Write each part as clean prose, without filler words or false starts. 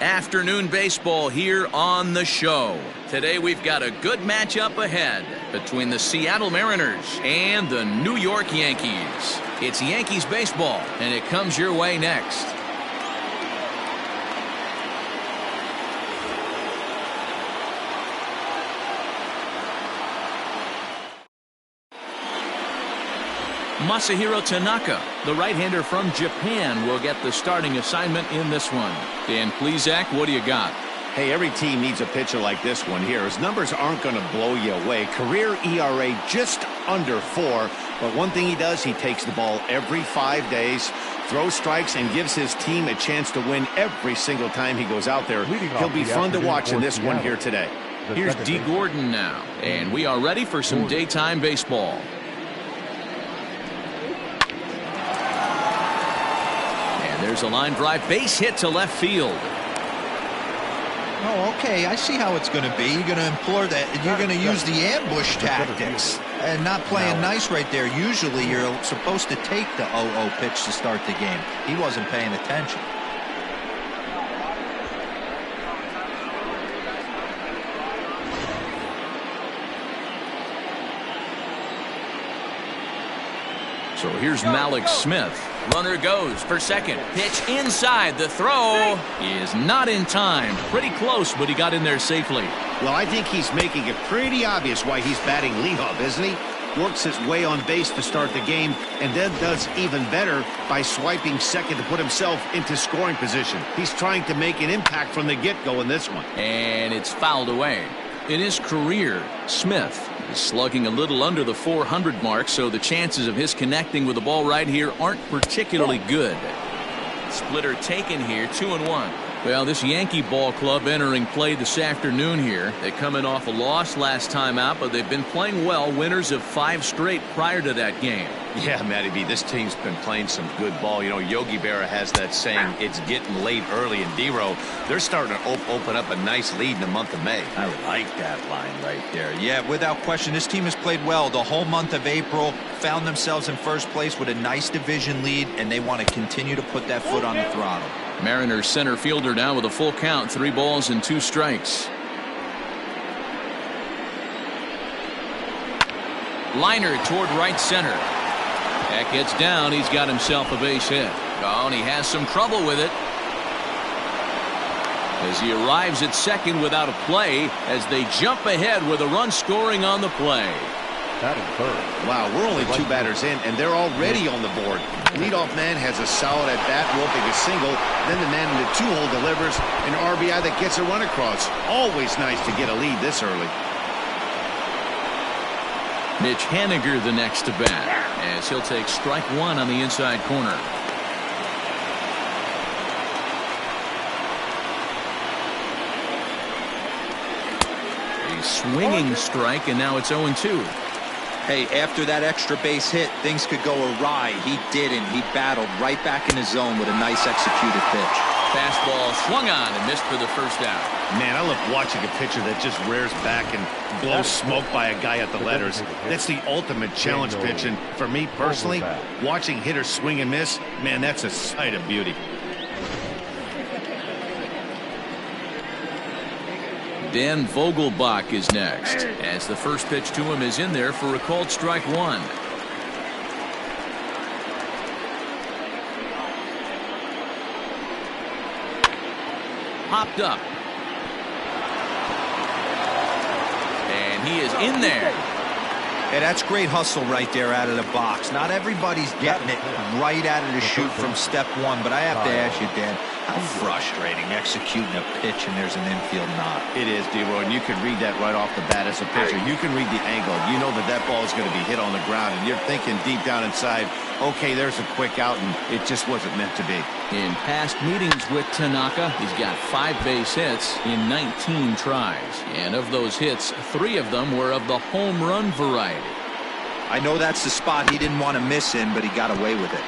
Afternoon baseball here on the show. Today we've got a good matchup ahead between the Seattle Mariners and the New York Yankees. It's Yankees baseball, and it comes your way next. Masahiro Tanaka, the right-hander from Japan, will get the starting assignment in this one. Dan Plesac, what do you got? Hey, every team needs a pitcher like this one here. His numbers aren't going to blow you away. Career ERA just under 4. But one thing he does, he takes the ball every 5 days, throws strikes, and gives his team a chance to win every single time he goes out there. He'll be fun to watch in this one here today. Here's D. Gordon now, and we are ready for some daytime baseball. There's a line drive base hit to left field. Oh, okay. I see how it's going to be. You're going to implore that. You're going to use the ambush tactics and not playing nice right there. Usually you're supposed to take the 0-0 pitch to start the game. He wasn't paying attention. So here's Malik Smith. Runner goes for second. Pitch inside. The throw is not in time. Pretty close, but he got in there safely. Well, I think he's making it pretty obvious why he's batting leadoff, isn't he? Works his way on base to start the game, and then does even better by swiping second to put himself into scoring position. He's trying to make an impact from the get-go in this one. And it's fouled away. In his career, Smith is slugging a little under the 400 mark, so the chances of his connecting with the ball right here aren't particularly good. Splitter taken here, 2-1. Well, this Yankee ball club entering play this afternoon here. They come in off a loss last time out, but they've been playing well, winners of 5 straight prior to that game. Yeah, Matty B, this team's been playing some good ball. You know, Yogi Berra has that saying, it's getting late early in D-Row. They're starting to open up a nice lead in the month of May. I like that line right there. Yeah, without question, this team has played well the whole month of April, found themselves in first place with a nice division lead, and they want to continue to put that foot on the throttle. Mariners center fielder down with a full count, 3 balls and 2 strikes. Liner toward right center. That gets down. He's got himself a base hit. Oh, and he has some trouble with it as he arrives at second without a play as they jump ahead with a run scoring on the play. Wow, we're only 2 batters in, and they're already on the board. Leadoff man has a solid at bat, roping a single. Then the man in the 2-hole delivers an RBI that gets a run across. Always nice to get a lead this early. Mitch Haniger the next to bat as he'll take strike 1 on the inside corner. A swinging strike, and now it's 0-2. Hey, after that extra base hit, things could go awry. He didn't. He battled right back in his zone with a nice executed pitch. Fastball swung on and missed for the first out. Man, I love watching a pitcher that just rears back and blows smoke by a guy at the letters. That's the ultimate challenge pitch, and for me personally, watching hitters swing and miss, man, that's a sight of beauty. Dan Vogelbach is next as the first pitch to him is in there for a called strike 1. Popped up. And he is in there. Hey, that's great hustle right there out of the box. Not everybody's getting it right out of the chute from step 1, but I have to ask you, Dan, how frustrating executing a pitch and there's an infield knock. It is, D-Roy, and you can read that right off the bat as a pitcher. You can read the angle. You know that that ball is going to be hit on the ground, and you're thinking deep down inside, okay, there's a quick out, and it just wasn't meant to be. In past meetings with Tanaka, he's got 5 base hits in 19 tries. And of those hits, 3 of them were of the home run variety. I know that's the spot he didn't want to miss in, but he got away with it.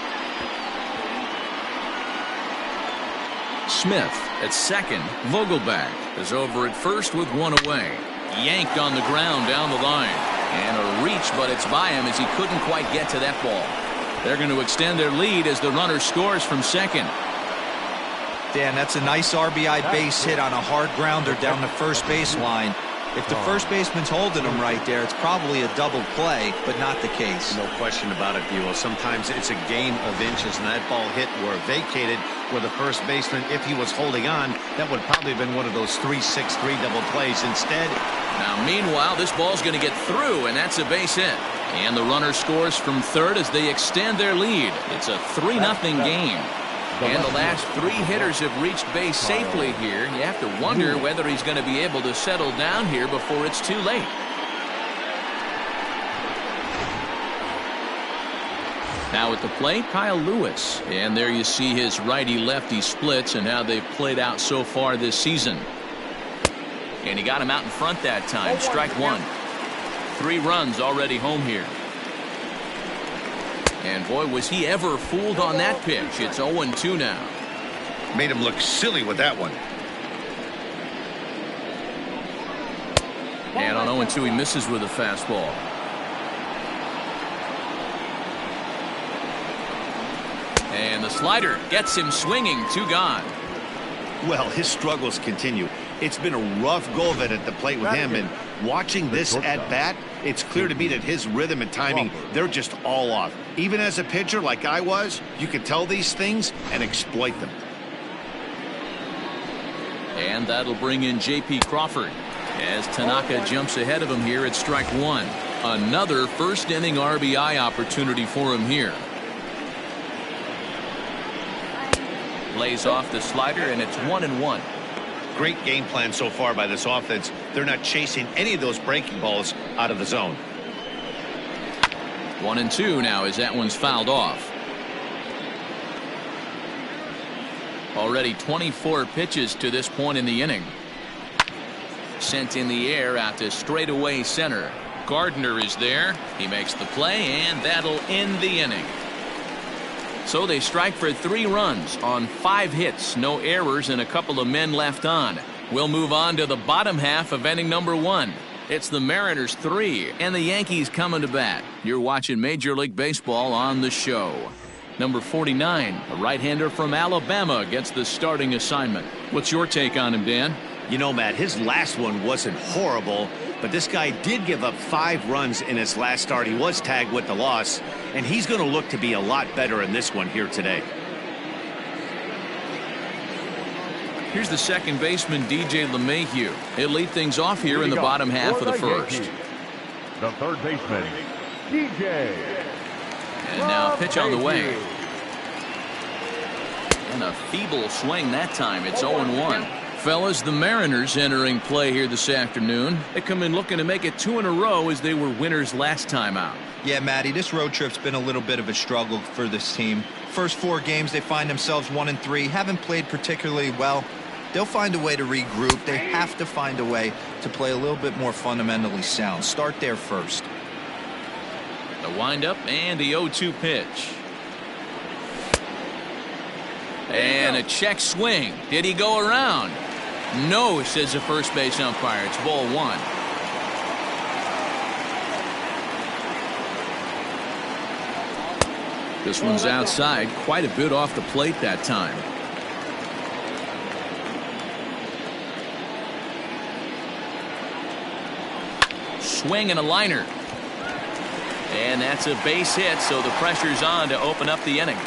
Smith at second. Vogelbach is over at first with 1 away. Yanked on the ground down the line. And a reach, but it's by him as he couldn't quite get to that ball. They're going to extend their lead as the runner scores from second. Dan, that's a nice RBI base hit on a hard grounder down the first baseline. If the first baseman's holding him right there, it's probably a double play, but not the case. No question about it, Buell. Sometimes it's a game of inches, and that ball hit or vacated where the first baseman, if he was holding on, that would probably have been one of those 3-6-3 double plays. Instead, now meanwhile, this ball's going to get through, and that's a base hit. And the runner scores from third as they extend their lead. It's a 3-0 game. And the last 3 hitters have reached base safely here. You have to wonder whether he's going to be able to settle down here before it's too late. Now at the plate, Kyle Lewis. And there you see his righty-lefty splits and how they've played out so far this season. And he got him out in front that time. Strike one. 3 runs already home here. And boy, was he ever fooled on that pitch. It's 0-2 now. made him look silly with that one. And on 0-2, he misses with a fastball. And the slider gets him swinging. 2 gone. Well, his struggles continue. It's been a rough go of it at the plate with him, and watching this at bat, it's clear to me that his rhythm and timing, they're just all off. Even as a pitcher like I was, you could tell these things and exploit them. And that'll bring in J.P. Crawford as Tanaka jumps ahead of him here at strike 1. Another first inning RBI opportunity for him here. Lays off the slider, and it's 1-1. Great game plan so far by this offense. They're not chasing any of those breaking balls out of the zone. 1-2 now as that one's fouled off. Already 24 pitches to this point in the inning. Sent in the air out to straightaway center. Gardner is there. He makes the play, and that'll end the inning. So they strike for 3 runs on 5 hits, no errors, and a couple of men left on. We'll move on to the bottom half of inning number 1. It's the Mariners 3 and the Yankees coming to bat. You're watching Major League Baseball on the show. Number 49, a right-hander from Alabama, gets the starting assignment. What's your take on him, Dan? You know, Matt, his last one wasn't horrible, but this guy did give up 5 runs in his last start. He was tagged with the loss, and he's going to look to be a lot better in this one here today. Here's the second baseman, DJ LeMahieu. He'll lead things off here in the bottom half of the first. The third baseman, DJ. And now a pitch on the way. And a feeble swing that time. It's 0-1. Fellas, the Mariners entering play here this afternoon. They come in looking to make it 2 in a row as they were winners last time out. Yeah, Matty, this road trip's been a little bit of a struggle for this team. First 4 games, they find themselves 1-3. Haven't played particularly well. They'll find a way to regroup. They have to find a way to play a little bit more fundamentally sound. Start there first. The windup and the 0-2 pitch. And a check swing. Did he go around? No, says the first base umpire. It's ball 1. This one's outside, quite a bit off the plate that time. Swing and a liner. And that's a base hit, so the pressure's on to open up the inning.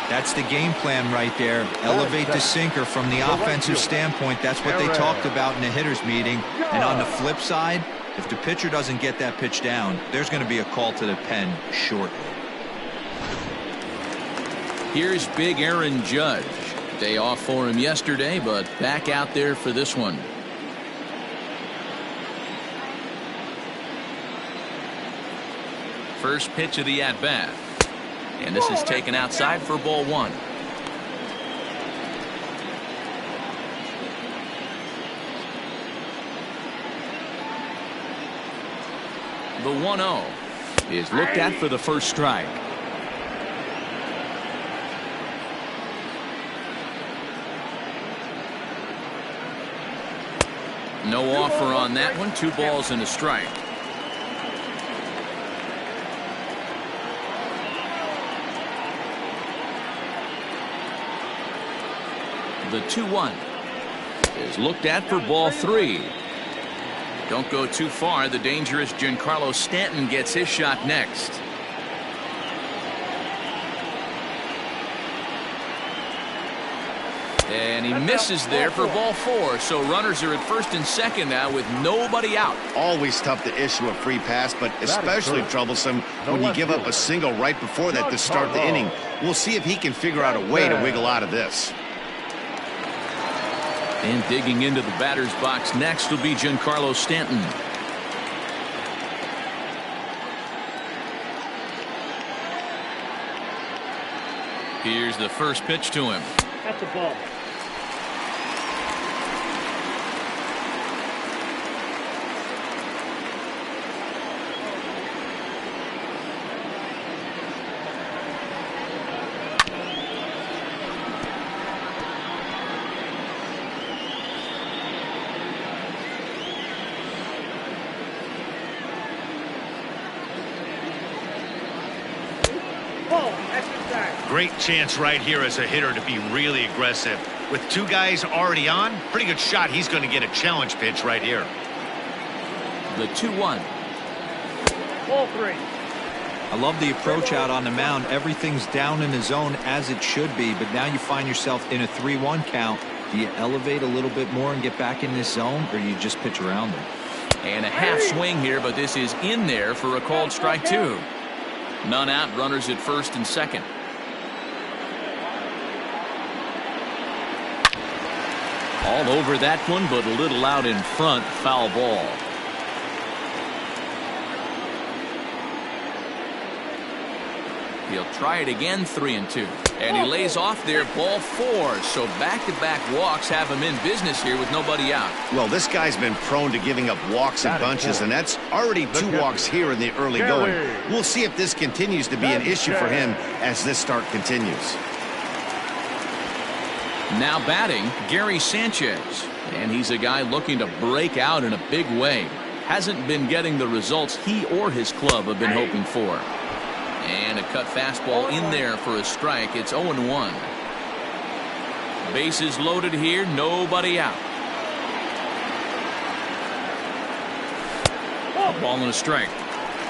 That's the game plan right there. Elevate the sinker from the offensive standpoint. That's what they talked about in the hitters meeting. And on the flip side, if the pitcher doesn't get that pitch down, there's going to be a call to the pen shortly. Here's big Aaron Judge. Day off for him yesterday, but back out there for this one. First pitch of the at-bat. And this is taken outside for ball 1. The 1-0 is looked at for the first strike. No offer on that one. 2 balls and a strike. The 2-1 is looked at for ball 3. Don't go too far. The dangerous Giancarlo Stanton gets his shot next. And he misses there for ball 4. So runners are at first and second now with nobody out. Always tough to issue a free pass, but especially troublesome when you give up a single right before that to start the inning. We'll see if he can figure out a way to wiggle out of this. And digging into the batter's box next will be Giancarlo Stanton. Here's the first pitch to him. That's a ball. Great chance right here as a hitter to be really aggressive. With 2 guys already on, pretty good shot. He's going to get a challenge pitch right here. The 2-1. Ball 3. I love the approach out on the mound. Everything's down in the zone as it should be, but now you find yourself in a 3-1 count. Do you elevate a little bit more and get back in this zone, or you just pitch around them? And a half swing here, but this is in there for a called strike 2. None out, runners at first and second. All over that one, but a little out in front. Foul ball. He'll try it again, 3-2. And he lays off there, ball 4. So back-to-back walks have him in business here with nobody out. Well, this guy's been prone to giving up walks and bunches, and that's already 2 walks here in the early going. We'll see if this continues to be an issue for him as this start continues. Now batting, Gary Sanchez. And he's a guy looking to break out in a big way. Hasn't been getting the results he or his club have been hoping for. And a cut fastball in there for a strike. It's 0-1. Bases loaded here, nobody out. A ball and a strike.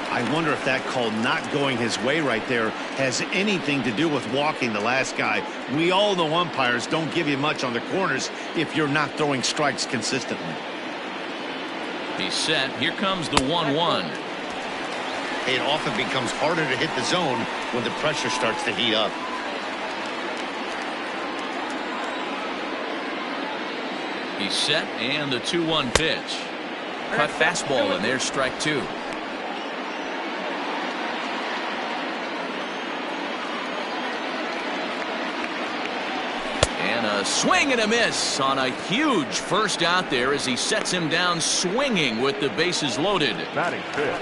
I wonder if that call not going his way right there has anything to do with walking the last guy. We all know umpires don't give you much on the corners if you're not throwing strikes consistently. He's set. Here comes the 1-1. It often becomes harder to hit the zone when the pressure starts to heat up. He's set, and the 2-1 pitch. Cut fastball, and there's strike 2. And a swing and a miss on a huge first out there as he sets him down swinging with the bases loaded. Batting fifth,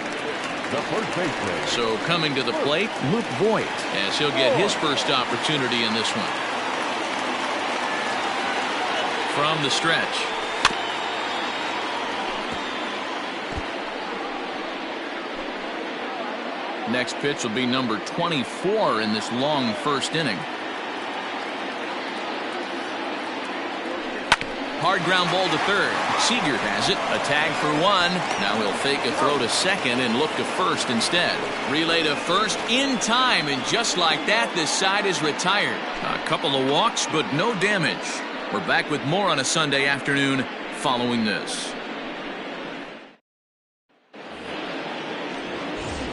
the first baseman. So coming to the plate, Luke Voigt, as he'll get his first opportunity in this one. From the stretch. Next pitch will be number 24 in this long first inning. Hard ground ball to third. Seager has it. A tag for 1. Now he'll fake a throw to second and look to first instead. Relay to first in time, and just like that, this side is retired. A couple of walks, but no damage. We're back with more on a Sunday afternoon following this.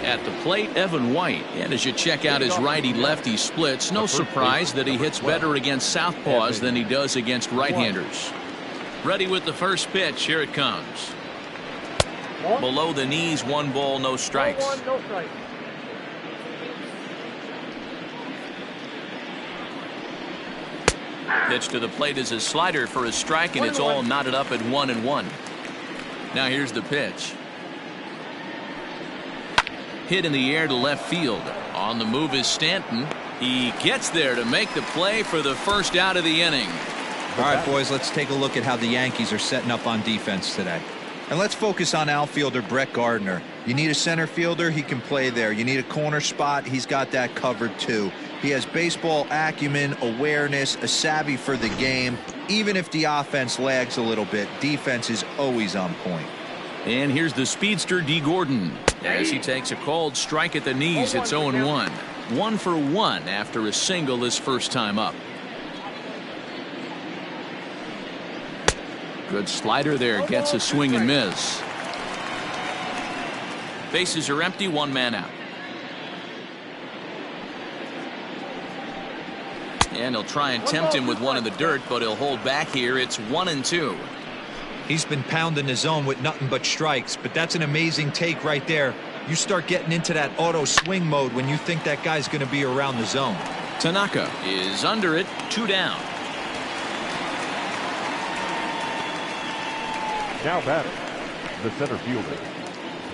At the plate, Evan White. And as you check out his righty-lefty splits, no surprise that he hits better against southpaws than he does against right-handers. Ready with the first pitch. Here it comes. Below the knees, 1 ball, no strikes. Pitch to the plate is a slider for a strike, and it's all knotted up at 1-1. Now here's the pitch. Hit in the air to left field. On the move is Stanton. He gets there to make the play for the first out of the inning. All right, boys, let's take a look at how the Yankees are setting up on defense today. And let's focus on outfielder Brett Gardner. You need a center fielder, he can play there. You need a corner spot, he's got that covered too. He has baseball acumen, awareness, a savvy for the game. Even if the offense lags a little bit, defense is always on point. And here's the speedster D. Gordon as he takes a called strike at the knees. It's 0-1. 1 for 1 after a single his first time up. Good slider there, gets a swing and miss. Bases are empty, 1 man out. And he'll try and tempt him with one in the dirt, but he'll hold back here. It's 1-2. He's been pounding the zone with nothing but strikes, but that's an amazing take right there. You start getting into that auto swing mode when you think that guy's going to be around the zone. Tanaka is under it, 2 down. Now batting, the center fielder,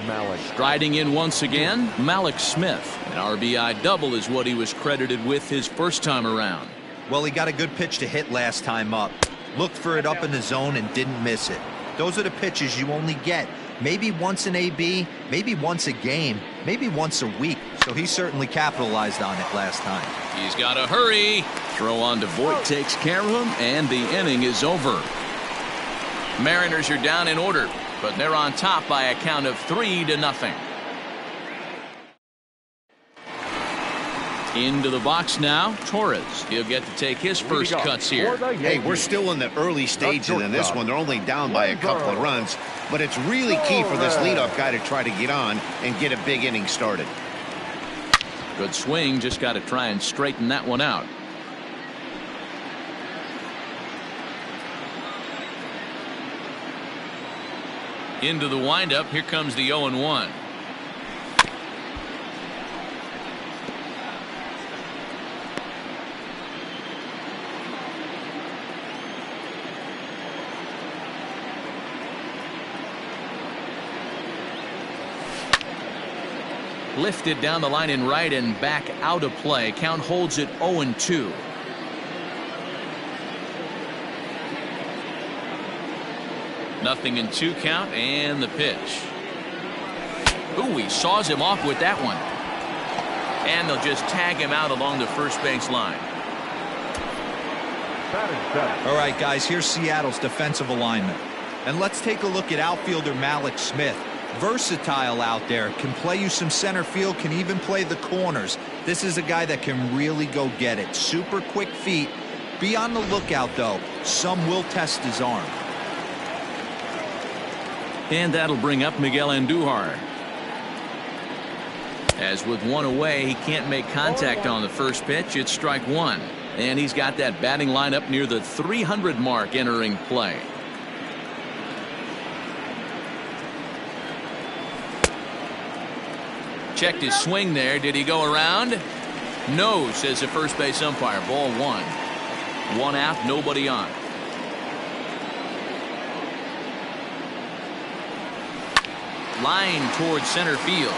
Malik. Striding in once again, Malik Smith. An RBI double is what he was credited with his first time around. Well, he got a good pitch to hit last time up. Looked for it up in the zone and didn't miss it. Those are the pitches you only get maybe once in AB, maybe once a game, maybe once a week. So he certainly capitalized on it last time. He's got to hurry. Throw on to Voit takes care of him, and the inning is over. Mariners are down in order, but they're on top by a count of 3-0. Into the box now, Torres. He'll get to take his first cuts here. Hey, we're still in the early stages in this one. They're only down by a couple of runs, but it's really key for this leadoff guy to try to get on and get a big inning started. Good swing, just got to try and straighten that one out. Into the windup, here comes the 0-1. Lifted down the line in right and back out of play. Count holds it 0-2. Nothing in 2 count, and the pitch. Ooh, he saws him off with that one. And they'll just tag him out along the first base line. All right, guys, here's Seattle's defensive alignment. And let's take a look at outfielder Malik Smith. Versatile out there, can play you some center field, can even play the corners. This is a guy that can really go get it. Super quick feet. Be on the lookout, though. Some will test his arm. And that'll bring up Miguel Andujar. As with 1 away, he can't make contact on the first pitch. It's strike 1. And he's got that batting line up near the 300 mark entering play. Checked his swing there. Did he go around? No, says the first base umpire. Ball 1. 1 out, nobody on. Line towards center field.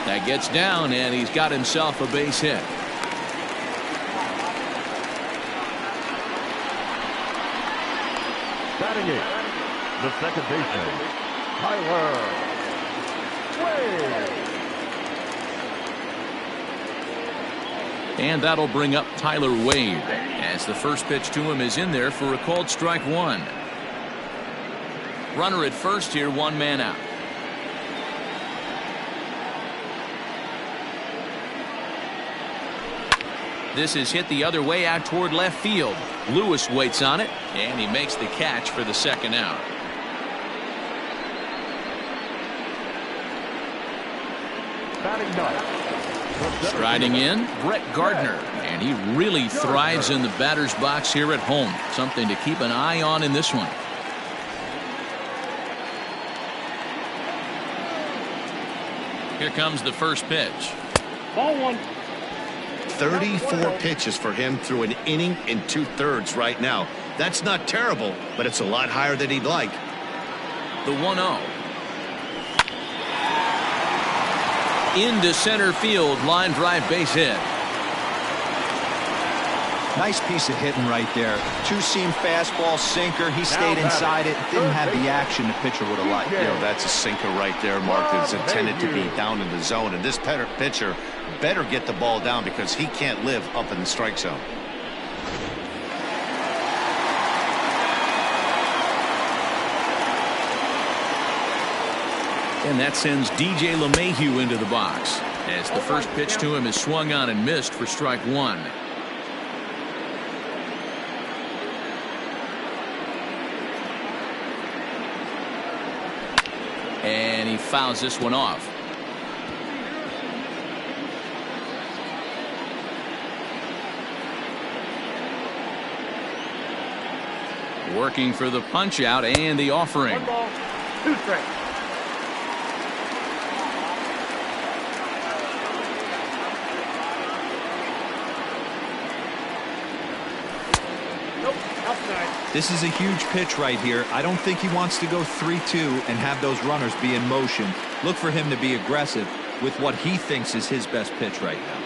That gets down, and he's got himself a base hit. Batting it, the second baseman, Tyler Wade. And that'll bring up Tyler Wade as the first pitch to him is in there for a called strike 1. Runner at first here, 1 man out. This is hit the other way out toward left field. Lewis waits on it, and he makes the catch for the second out. Batting ninth. Striding in, Brett Gardner, and he really thrives in the batter's box here at home. Something to keep an eye on in this one. Here comes the first pitch. Ball 1. 34 pitches for him through an inning and 2/3 right now. That's not terrible, but it's a lot higher than he'd like. The 1-0. Into center field, line drive base hit. Nice piece of hitting right there. Two-seam fastball, sinker. He stayed inside it. Didn't have the action the pitcher would have liked. You know, that's a sinker right there, Mark. That's intended to be down in the zone. And this pitcher better get the ball down because he can't live up in the strike zone. And that sends DJ LeMahieu into the box as the first pitch to him is swung on and missed for strike one. And he fouls this one off. Working for the punch out and the offering. 1 ball, 2 strikes. This is a huge pitch right here. I don't think he wants to go 3-2 and have those runners be in motion. Look for him to be aggressive with what he thinks is his best pitch right now.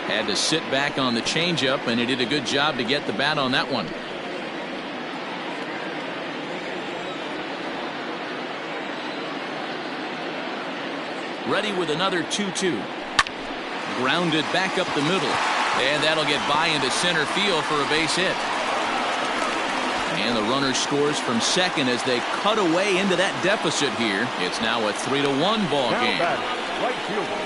Had to sit back on the changeup, and he did a good job to get the bat on that one. Ready with another 2-2. Grounded back up the middle. And that'll get by into center field for a base hit. And the runner scores from second as they cut away into that deficit here. It's now a 3-1 ball game. Right fielder.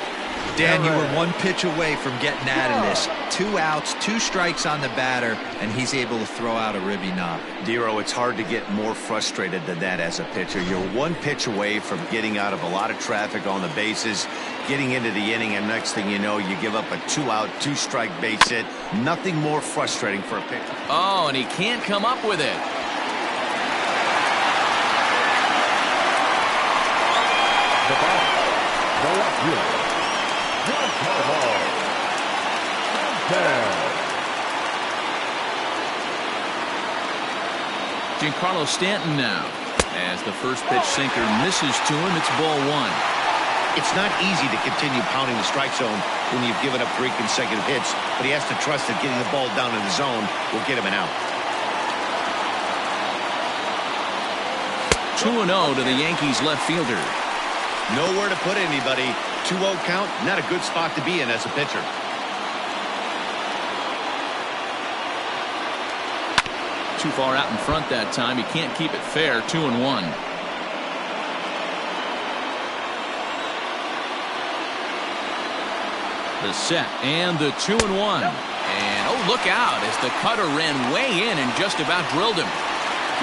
Dan, you were one pitch away from getting out of this. 2 outs, 2 strikes on the batter, and he's able to throw out a ribby knob. Dero, it's hard to get more frustrated than that as a pitcher. You're one pitch away from getting out of a lot of traffic on the bases, getting into the inning, and next thing you know, you give up a 2-out, 2-strike base hit. Nothing more frustrating for a pitcher. Oh, and he can't come up with it. The box, the left fielder, Rican Havok. Giancarlo Stanton now. As the first pitch sinker misses to him, it's ball 1. It's not easy to continue pounding the strike zone when you've given up 3 consecutive hits, but he has to trust that getting the ball down in the zone will get him an out. 2-0 to the Yankees left fielder. Nowhere to put anybody. 2-0 count, not a good spot to be in as a pitcher. Too far out in front that time. He can't keep it fair. 2-1. The set and the 2-1. And oh, look out as the cutter ran way in and just about drilled him.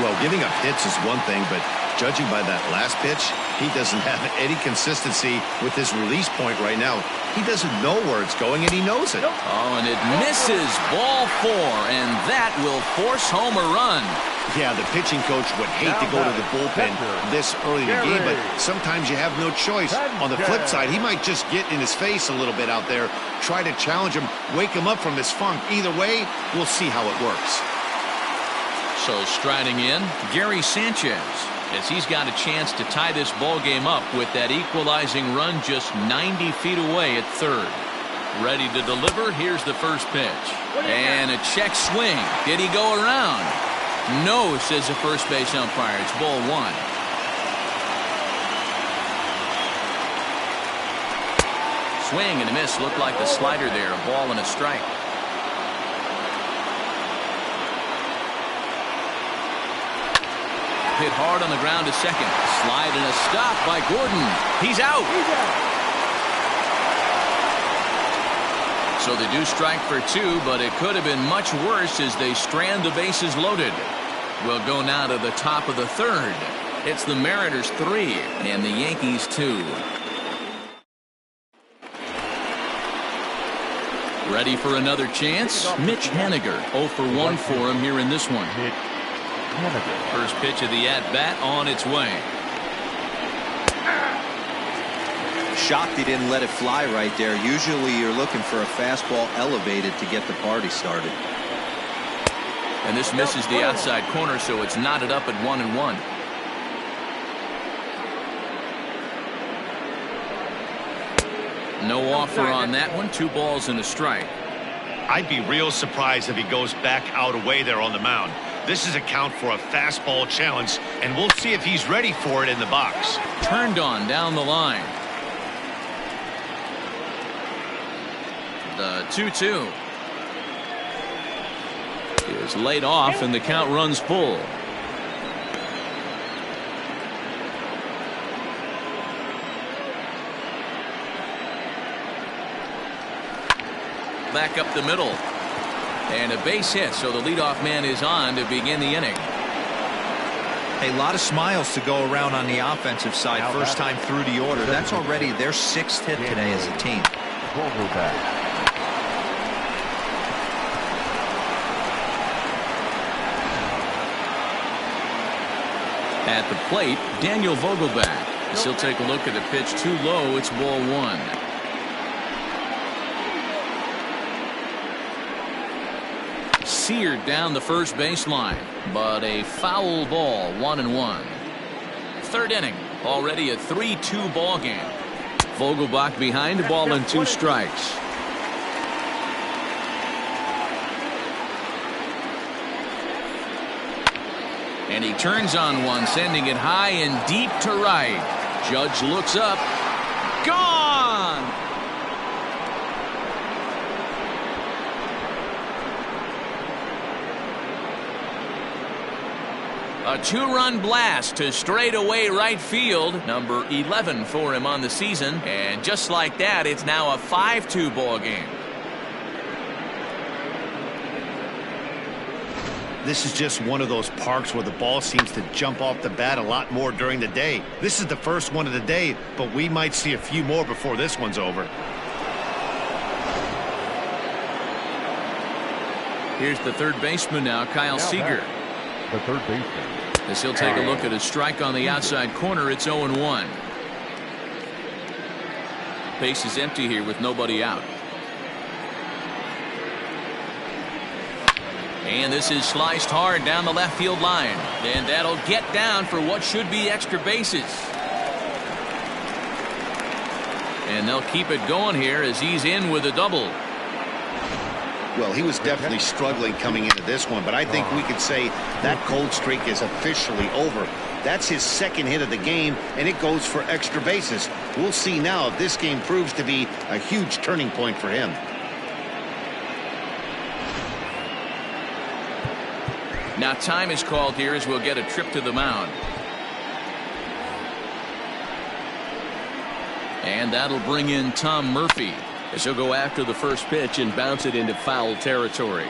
Well, giving up hits is one thing, but judging by that last pitch, he doesn't have any consistency with his release point right now. He doesn't know where it's going, and he knows it. Oh, and it misses. Ball 4, and that will force home a run. Yeah, the pitching coach would hate to go to the bullpen this early in the game, but sometimes you have no choice. On the flip side, he might just get in his face a little bit out there, try to challenge him, wake him up from his funk. Either way, we'll see how it works. So striding in, Gary Sanchez, as he's got a chance to tie this ball game up with that equalizing run just 90 feet away at third. Ready to deliver. Here's the first pitch. And a check swing. Did he go around? No, says the first base umpire. It's ball 1. Swing and a miss. Looked like the slider there. A ball and a strike. Hit hard on the ground to second. Slide and a stop by Gordon. He's out. So they do strike for 2, but it could have been much worse as they strand the bases loaded. We'll go now to the top of the third. It's the Mariners 3 and the Yankees 2. Ready for another chance? Mitch Haniger 0 for 1 for him here in this one. First pitch of the at-bat on its way. Shocked he didn't let it fly right there. Usually you're looking for a fastball elevated to get the party started. And this misses the outside corner, so it's knotted up at 1-1. No offer on that one. 2 balls and a strike. I'd be real surprised if he goes back out away there on the mound. This is a count for a fastball challenge, and we'll see if he's ready for it in the box. Turned on down the line. The 2-2 is laid off, and the count runs full. Back up the middle. And a base hit, so the leadoff man is on to begin the inning. A lot of smiles to go around on the offensive side. First time through the order. That's already their 6th hit today as a team. Vogelbach. At the plate, Daniel Vogelbach. As he'll take a look at the pitch too low. It's ball 1. Seared down the first baseline, but a foul ball. 1-1. Third inning, already a 3-2 ball game. Vogelbach behind, ball and 2 strikes. And he turns on one, sending it high and deep to right. Judge looks up. Gone! A 2-run blast to straightaway right field. Number 11 for him on the season. And just like that, it's now a 5-2 ball game. This is just one of those parks where the ball seems to jump off the bat a lot more during the day. This is the first one of the day, but we might see a few more before this one's over. Here's the third baseman now, Kyle Seager. The third baseman. As he'll take a look at a strike on the outside corner, it's 0-1. Base is empty here with nobody out. And this is sliced hard down the left field line. And that'll get down for what should be extra bases. And they'll keep it going here as he's in with a double. Well, he was definitely struggling coming into this one, but I think we could say that cold streak is officially over. That's his 2nd hit of the game, and it goes for extra bases. We'll see now if this game proves to be a huge turning point for him. Now time is called here as we'll get a trip to the mound. And that'll bring in Tom Murphy, as he'll go after the first pitch and bounce it into foul territory.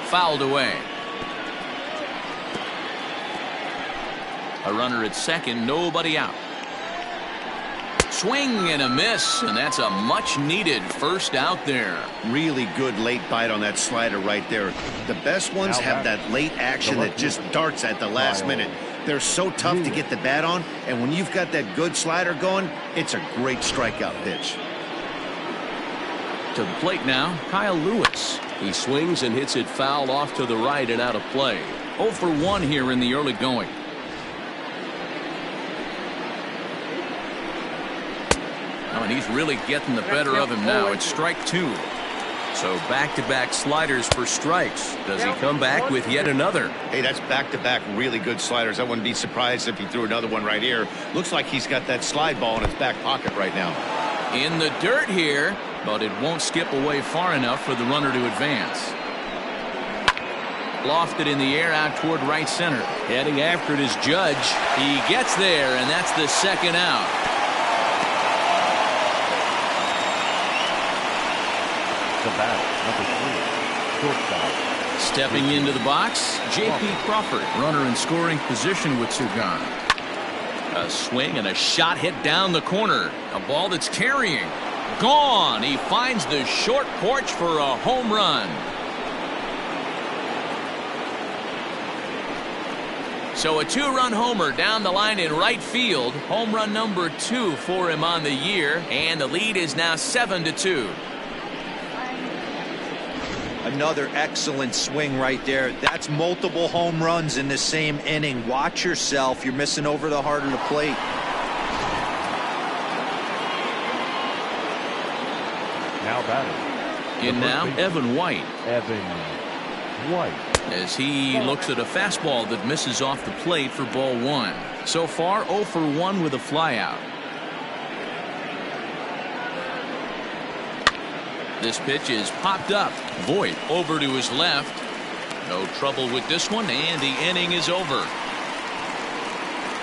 Fouled away. A runner at second, nobody out. Swing and a miss, and that's a much needed first out there. Really good late bite on that slider right there. The best ones have that late action that just darts at the last minute. They're so tough to get the bat on, and when you've got that good slider going, it's a great strikeout pitch. To the plate now, Kyle Lewis. He swings and hits it foul off to the right and out of play. 0 for 1 here in the early going. Oh, and he's really getting the better of him now. It's strike 2. So back-to-back sliders for strikes. Does he come back with yet another? Hey, that's back-to-back really good sliders. I wouldn't be surprised if he threw another one right here. Looks like he's got that slide ball in his back pocket right now. In the dirt here, but it won't skip away far enough for the runner to advance. Lofted in the air out toward right center. Heading after it is Judge. He gets there, and that's the second out. The bat, number 3, shortstop. Stepping into the box, J.P. Crawford, runner in scoring position with 2 gone. A swing and a shot hit down the corner. A ball that's carrying. Gone. He finds the short porch for a home run. So a 2-run homer down the line in right field. Home run number 2 for him on the year, and the lead is now 7-2. Another excellent swing right there. That's multiple home runs in the same inning. Watch yourself. You're missing over the heart of the plate. Now batting. In now, Evan White. Evan White. As he looks at a fastball that misses off the plate for ball one. So far, 0 for 1 with a flyout. This pitch is popped up. Voit over to his left. No trouble with this one, and the inning is over.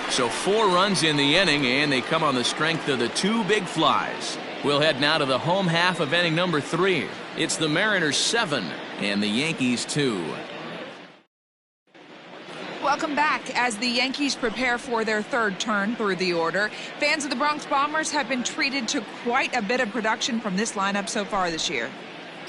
So 4 runs in the inning, and they come on the strength of the 2 big flies. We'll head now to the home half of inning number 3. It's the Mariners 7 and the Yankees 2. Welcome back. As the Yankees prepare for their 3rd turn through the order, fans of the Bronx Bombers have been treated to quite a bit of production from this lineup so far this year.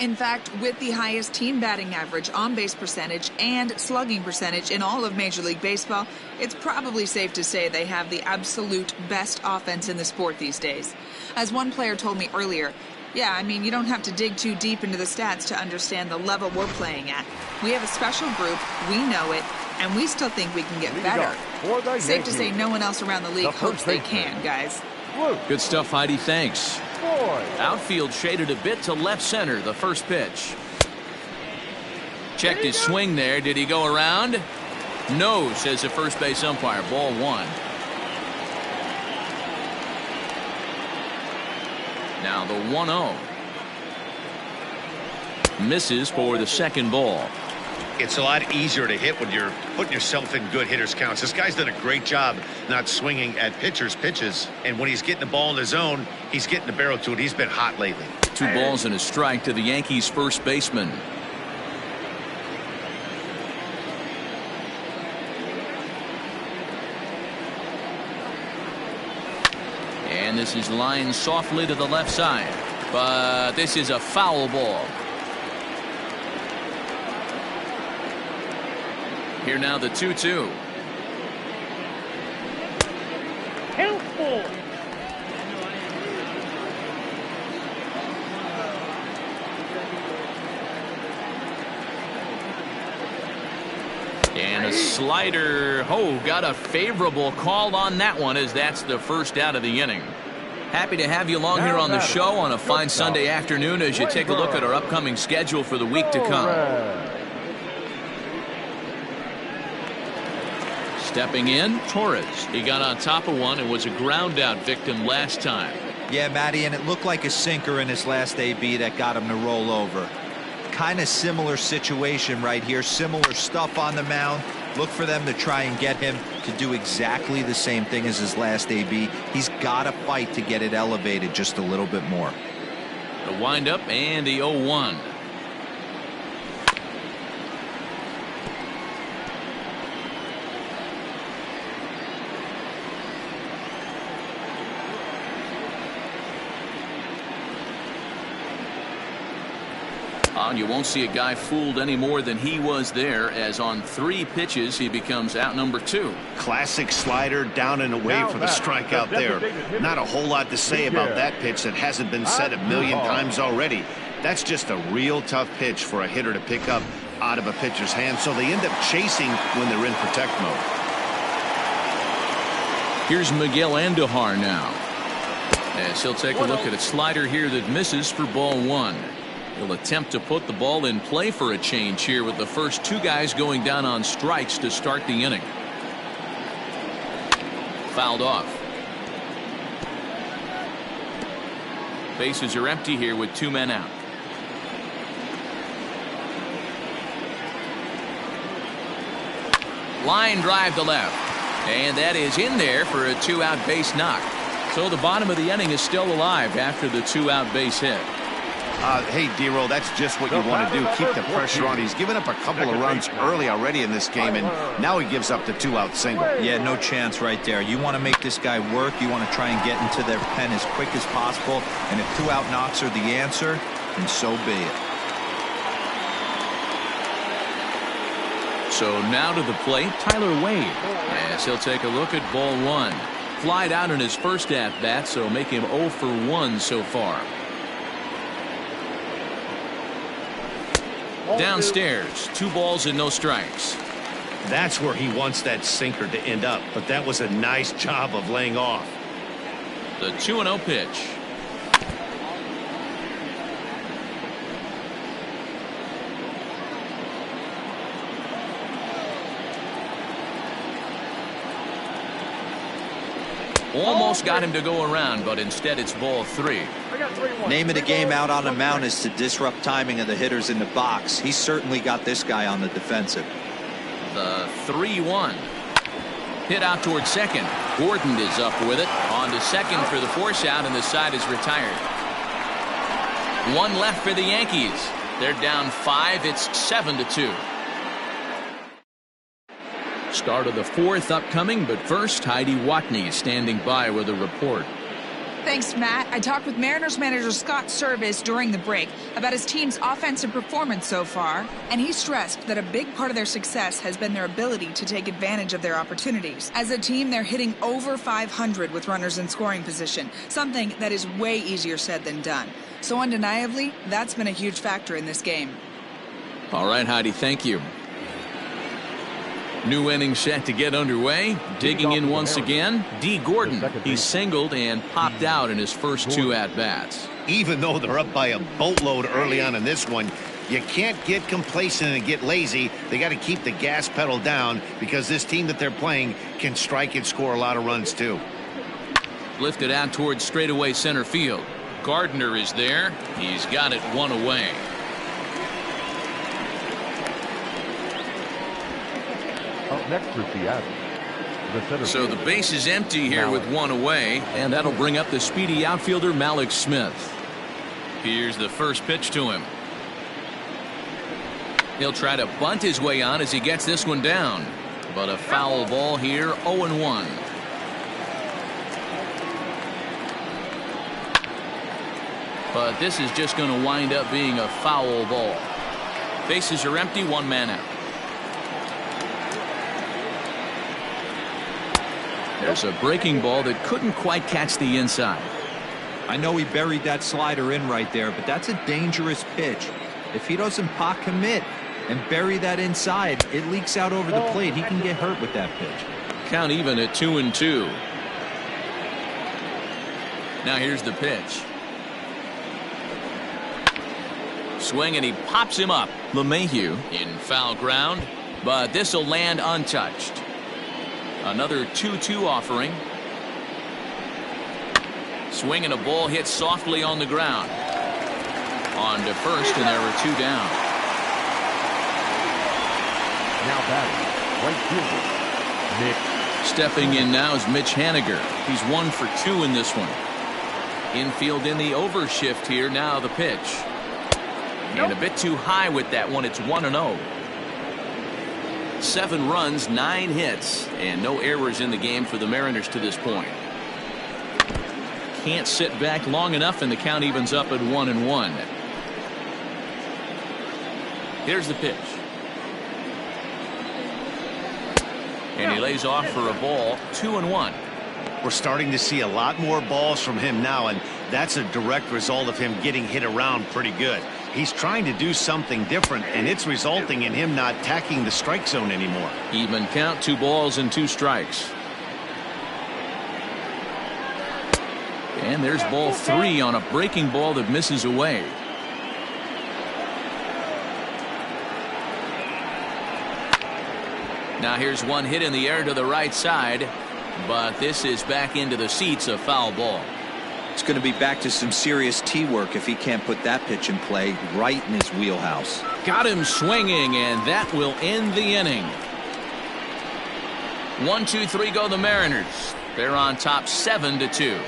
In fact, with the highest team batting average, on-base percentage, and slugging percentage in all of Major League Baseball, it's probably safe to say they have the absolute best offense in the sport these days. As one player told me earlier, yeah, I mean, you don't have to dig too deep into the stats to understand the level we're playing at. We have a special group, we know it, and we still think we can get better. Safe to say no one else around the league hopes they can, guys. Good stuff, Heidi. Thanks. Outfield shaded a bit to left center, the first pitch. Checked his swing there. Did he go around? No, says the first base umpire. Ball 1. Now the 1-0. Misses for the second ball. It's a lot easier to hit when you're putting yourself in good hitters counts. This guy's done a great job not swinging at pitchers' pitches. And when he's getting the ball in his zone, he's getting the barrel to it. He's been hot lately. 2 balls and a strike to the Yankees' first baseman. And this is lined softly to the left side. But this is a foul ball. Here now the 2-2. And a slider. Oh, got a favorable call on that one, as that's the first out of the inning. Happy to have you along here on the show on a fine Sunday afternoon as you take a look at our upcoming schedule for the week to come. Stepping in, Torres. He got on top of one and was a ground out victim last time. Yeah, Matty, and it looked like a sinker in his last AB that got him to roll over. Kind of similar situation right here. Similar stuff on the mound. Look for them to try and get him to do exactly the same thing as his last AB. He's got to fight to get it elevated just a little bit more. The windup and the 0-1. You won't see a guy fooled any more than he was there, as on 3 pitches he becomes out number 2. Classic slider down and away for the strikeout there. Not a whole lot to say about that pitch that hasn't been said a million times already. That's just a real tough pitch for a hitter to pick up out of a pitcher's hand, so they end up chasing when they're in protect mode. Here's Miguel Andujar now, as he'll take a look at a slider here that misses for ball 1. He'll attempt to put the ball in play for a change here, with the first 2 guys going down on strikes to start the inning. Fouled off. Bases are empty here with 2 men out. Line drive to left, and that is in there for a 2-out base knock. So the bottom of the inning is still alive after the 2-out base hit. Hey, D-Roll, that's just what you want to do. Keep the pressure on. He's given up a couple of runs early already in this game, and now he gives up the 2-out single. Yeah, no chance right there. You want to make this guy work. You want to try and get into their pen as quick as possible. And if 2-out knocks are the answer, then so be it. So now to the plate, Tyler Wade, as he'll take a look at ball 1. Flied out in his first at-bat, so make him 0 for 1 so far. Downstairs, 2 balls and no strikes. That's where he wants that sinker to end up, but that was a nice job of laying off. The 2-0 pitch. Almost got him to go around, but instead it's ball 3. Name of the game out on the mound is to disrupt timing of the hitters in the box. He's certainly got this guy on the defensive. The 3-1. Hit out towards second. Gordon is up with it. On to second for the force out, and the side is retired. One left for the Yankees. They're down 5. It's 7-2. Start of the 4th upcoming, but first Heidi Watney standing by with a report. Thanks, Matt. I talked with Mariners manager Scott Service during the break about his team's offensive performance so far, and he stressed that a big part of their success has been their ability to take advantage of their opportunities. As a team, they're hitting over 500 with runners in scoring position, something that is way easier said than done. So undeniably, that's been a huge factor in this game. All right, Heidi, thank you. New inning set to get underway. Digging in once again, D. Gordon. He singled and popped out in his first 2 at-bats. Even though they're up by a boatload early on in this one, you can't get complacent and get lazy. They got to keep the gas pedal down because this team that they're playing can strike and score a lot of runs too. Lifted out towards straightaway center field. Gardner is there. He's got it 1 away. Up next for Seattle. So the base is empty here with 1 away, and that'll bring up the speedy outfielder Malik Smith. Here's the first pitch to him. He'll try to bunt his way on as he gets this one down, but a foul ball here. 0-1. But this is just going to wind up being a foul ball. Bases are empty, 1 man out. There's a breaking ball that couldn't quite catch the inside. I know he buried that slider in right there, but that's a dangerous pitch. If he doesn't pot commit and bury that inside, it leaks out over the plate. He can get hurt with that pitch. Count even at 2-2. Now here's the pitch. Swing, and he pops him up. LeMahieu in foul ground, but this will land untouched. Another 2-2 offering. Swing, and a ball hit softly on the ground. On to first, and there are 2 down. Now batting, right fielder, Nick. Stepping in now is Mitch Haniger. He's 1 for 2 in this one. Infield in the overshift here. Now the pitch. And a bit too high with that one. It's 1-0. 7 runs, 9 hits, and no errors in the game for the Mariners to this point. Can't sit back long enough, and the count evens up at 1-1. Here's the pitch. And he lays off for a ball. 2-1. We're starting to see a lot more balls from him now, and that's a direct result of him getting hit around pretty good. He's trying to do something different, and it's resulting in him not attacking the strike zone anymore. Even count, 2 balls and 2 strikes. And there's ball 3 on a breaking ball that misses away. Now here's one hit in the air to the right side, but this is back into the seats, a foul ball. It's going to be back to some serious tee work if he can't put that pitch in play right in his wheelhouse. Got him swinging, and that will end the inning. 1, 2, 3 go the Mariners. They're on top 7-2.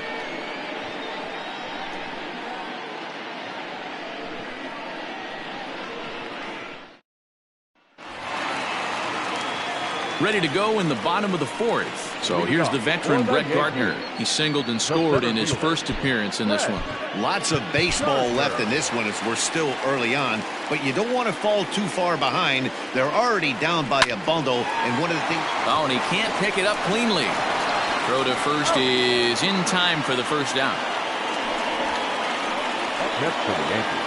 Ready to go in the bottom of the 4th. So here's the veteran Brett Gardner. He singled and scored in his first appearance in this one. Lots of baseball left in this one as we're still early on, but you don't want to fall too far behind. They're already down by a bundle, and one of the things... Oh, and he can't pick it up cleanly. Throw to first is in time for the first out. Up next for the Yankees,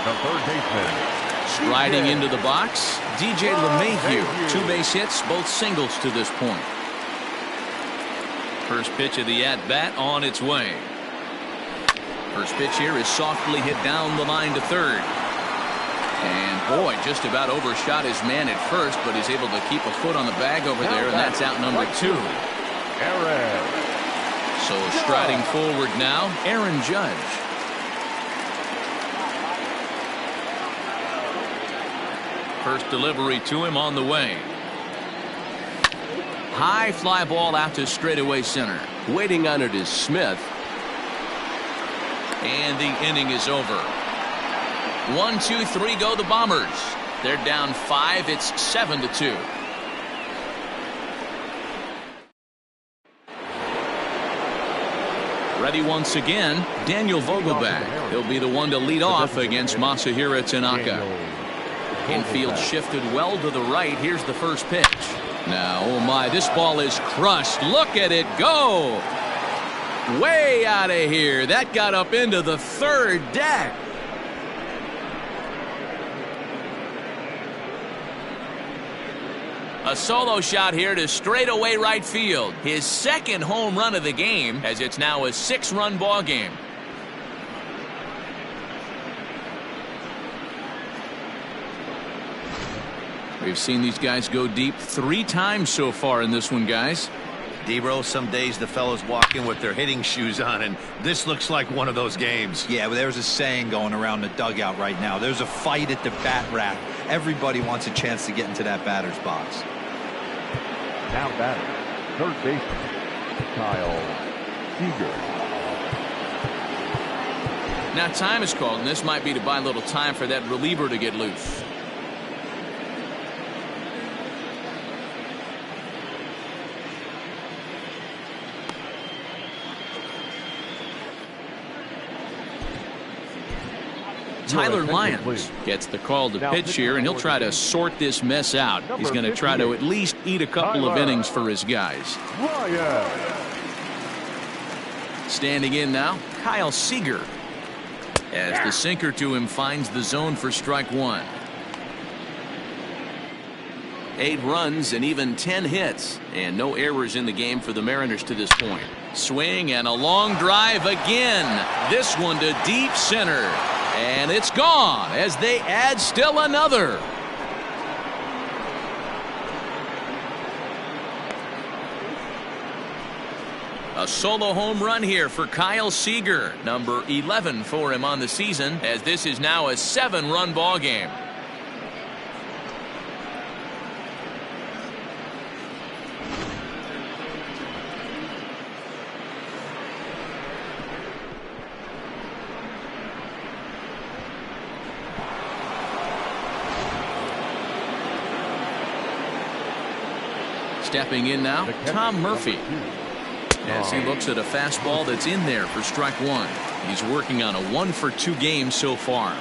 the third baseman. Striding into the box, DJ LeMahieu. 2 base hits, both singles to this point. First pitch of the at-bat on its way. First pitch here is softly hit down the line to third. And boy, just about overshot his man at first, but he's able to keep a foot on the bag over there, and that's out number 2. So striding forward now, Aaron Judge. First delivery to him on the way. High fly ball out to straightaway center. Waiting on it is Smith. And the inning is over. 1, 2, 3 go the Bombers. They're down 5. It's 7-2. Ready once again, Daniel Vogelbach. He'll be the one to lead off against Masahiro Tanaka. Infield shifted well to the right. Here's the first pitch. Now, oh my, this ball is crushed. Look at it go. Way out of here. That got up into the third deck. A solo shot here to straightaway right field. His second home run of the game, as it's now a 6-run ball game. We've seen these guys go deep 3 times so far in this one, guys. D-Bro, some days the fellas walk in with their hitting shoes on, and this looks like one of those games. Yeah, but there's a saying going around the dugout right now. There's a fight at the bat rack. Everybody wants a chance to get into that batter's box. Now batting, third baseman, Kyle Seager. Now time is called, and this might be to buy a little time for that reliever to get loose. Tyler Lyons gets the call to pitch here, and he'll try to sort this mess out. He's going to try to at least eat a couple of innings for his guys. Standing in now, Kyle Seager. As the sinker to him finds the zone for strike 1. 8 runs and even 10 hits, and no errors in the game for the Mariners to this point. Swing and a long drive again. This one to deep center. And it's gone as they add still another. A solo home run here for Kyle Seager, number 11 for him on the season, as this is now a 7-run ball game. Stepping in now, Tom Murphy. As he looks at a fastball that's in there for strike 1. He's working on a 1-for-2 game so far.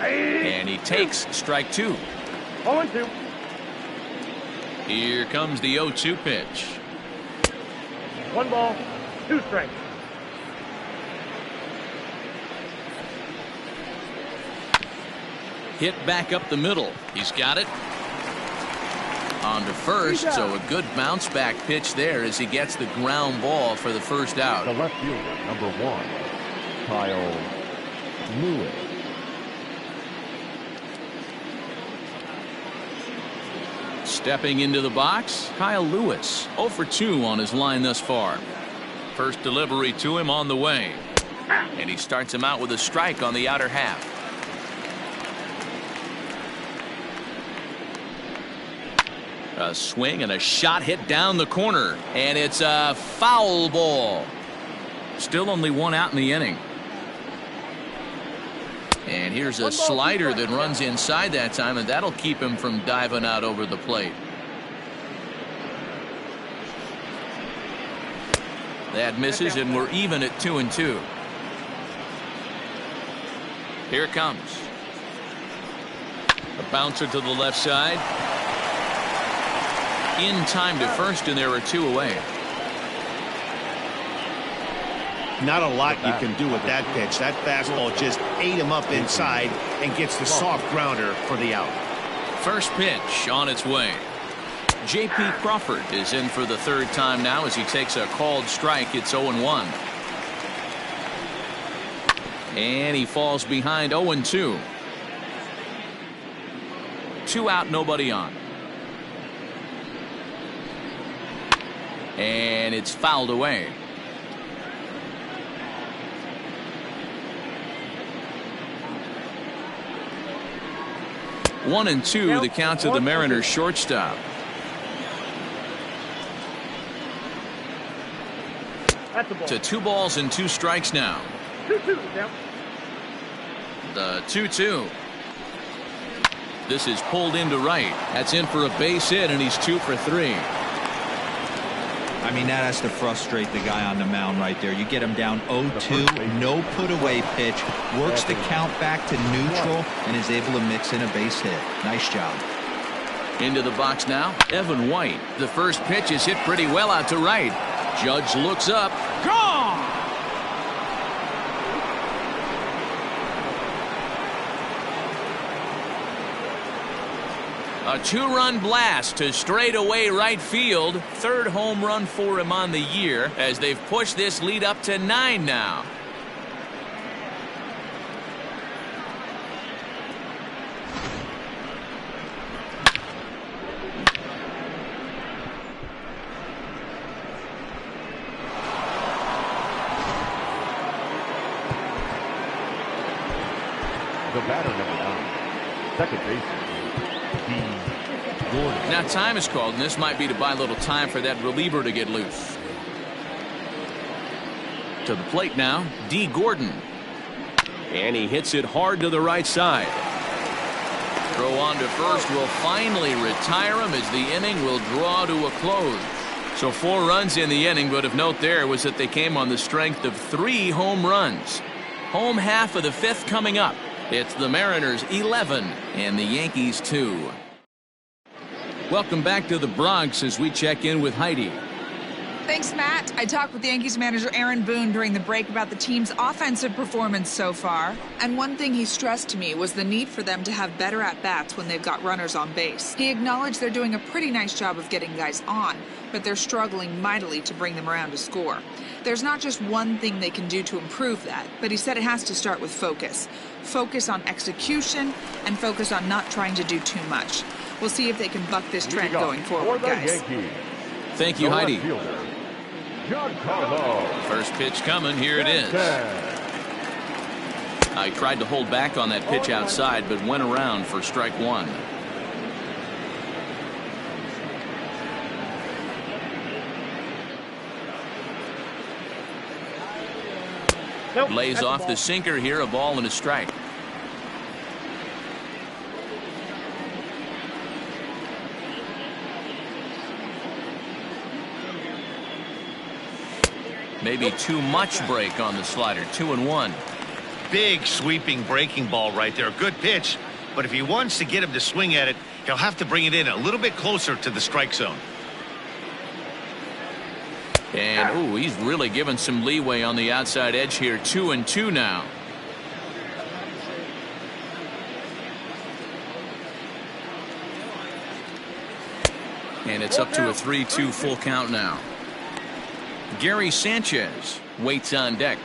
And he takes strike 2. 0-2. Here comes the 0-2 pitch. 1 ball, 2 strikes. Hit back up the middle. He's got it. On to first, so a good bounce back pitch there as he gets the ground ball for the first out. The left fielder, number 1, Kyle Lewis. Stepping into the box, Kyle Lewis, 0-for-2 on his line thus far. First delivery to him on the way. And he starts him out with a strike on the outer half. A swing and a shot hit down the corner, and it's a foul ball. Still only 1 out in the inning. And here's a slider that runs inside that time, and that'll keep him from diving out over the plate. That misses, and we're even at 2-2. Here it comes. A bouncer to the left side. In time to first, and there are 2 away. Not a lot you can do with that pitch. That fastball just ate him up inside and gets the soft grounder for the out. First pitch on its way. J.P. Crawford is in for the 3rd time now as he takes a called strike. It's 0-1. And he falls behind 0-2. 2 out, nobody on. And it's fouled away. One and two, the count to the Mariners shortstop. That's a ball. To 2 balls and 2 strikes now. 2-2, down. The 2-2. This is pulled into right. That's in for a base hit, and he's 2 for 3. I mean, that has to frustrate the guy on the mound right there. You get him down 0-2, no put away pitch, works the count back to neutral, and is able to mix in a base hit. Nice job. Into the box now, Evan White. The first pitch is hit pretty well out to right. Judge looks up. Gone! A 2-run blast to straightaway right field. 3rd home run for him on the year as they've pushed this lead up to 9 now. The batter, number 9, second baseman, Gordon. Now time is called, and this might be to buy a little time for that reliever to get loose. To the plate now, D. Gordon. And he hits it hard to the right side. Throw on to first will finally retire him as the inning will draw to a close. So 4 runs in the inning, but of note there was that they came on the strength of 3 home runs. Home half of the 5th coming up. It's the Mariners 11 and the Yankees 2. Welcome back to the Bronx as we check in with Heidi. Thanks, Matt. I talked with Yankees manager Aaron Boone during the break about the team's offensive performance so far. And one thing he stressed to me was the need for them to have better at-bats when they've got runners on base. He acknowledged they're doing a pretty nice job of getting guys on, but they're struggling mightily to bring them around to score. There's not just one thing they can do to improve that, but he said it has to start with focus. Focus on execution and focus on not trying to do too much. We'll see if they can buck this trend going forward, guys. Thank you, Heidi. Giancarlo. First pitch coming. Here it is. I tried to hold back on that pitch outside, but went around for strike 1. Nope, Lays off the sinker here, a ball and a strike. Maybe too much break on the slider. 2-1. Big sweeping breaking ball right there. Good pitch. But if he wants to get him to swing at it, he'll have to bring it in a little bit closer to the strike zone. And, ooh, he's really given some leeway on the outside edge here. 2-2 now. And it's up to a 3-2 full count now. Gary Sanchez waits on deck.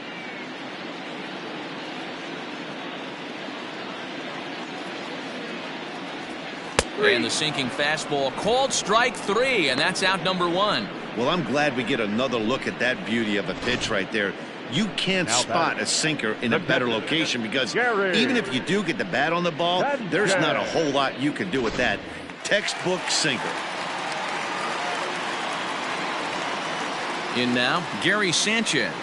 And the sinking fastball called strike 3, and that's out number 1. Well, I'm glad we get another look at that beauty of a pitch right there. You can't spot a sinker in a better location because even if you do get the bat on the ball, there's not a whole lot you can do with that. Textbook sinker. In now, Gary Sanchez.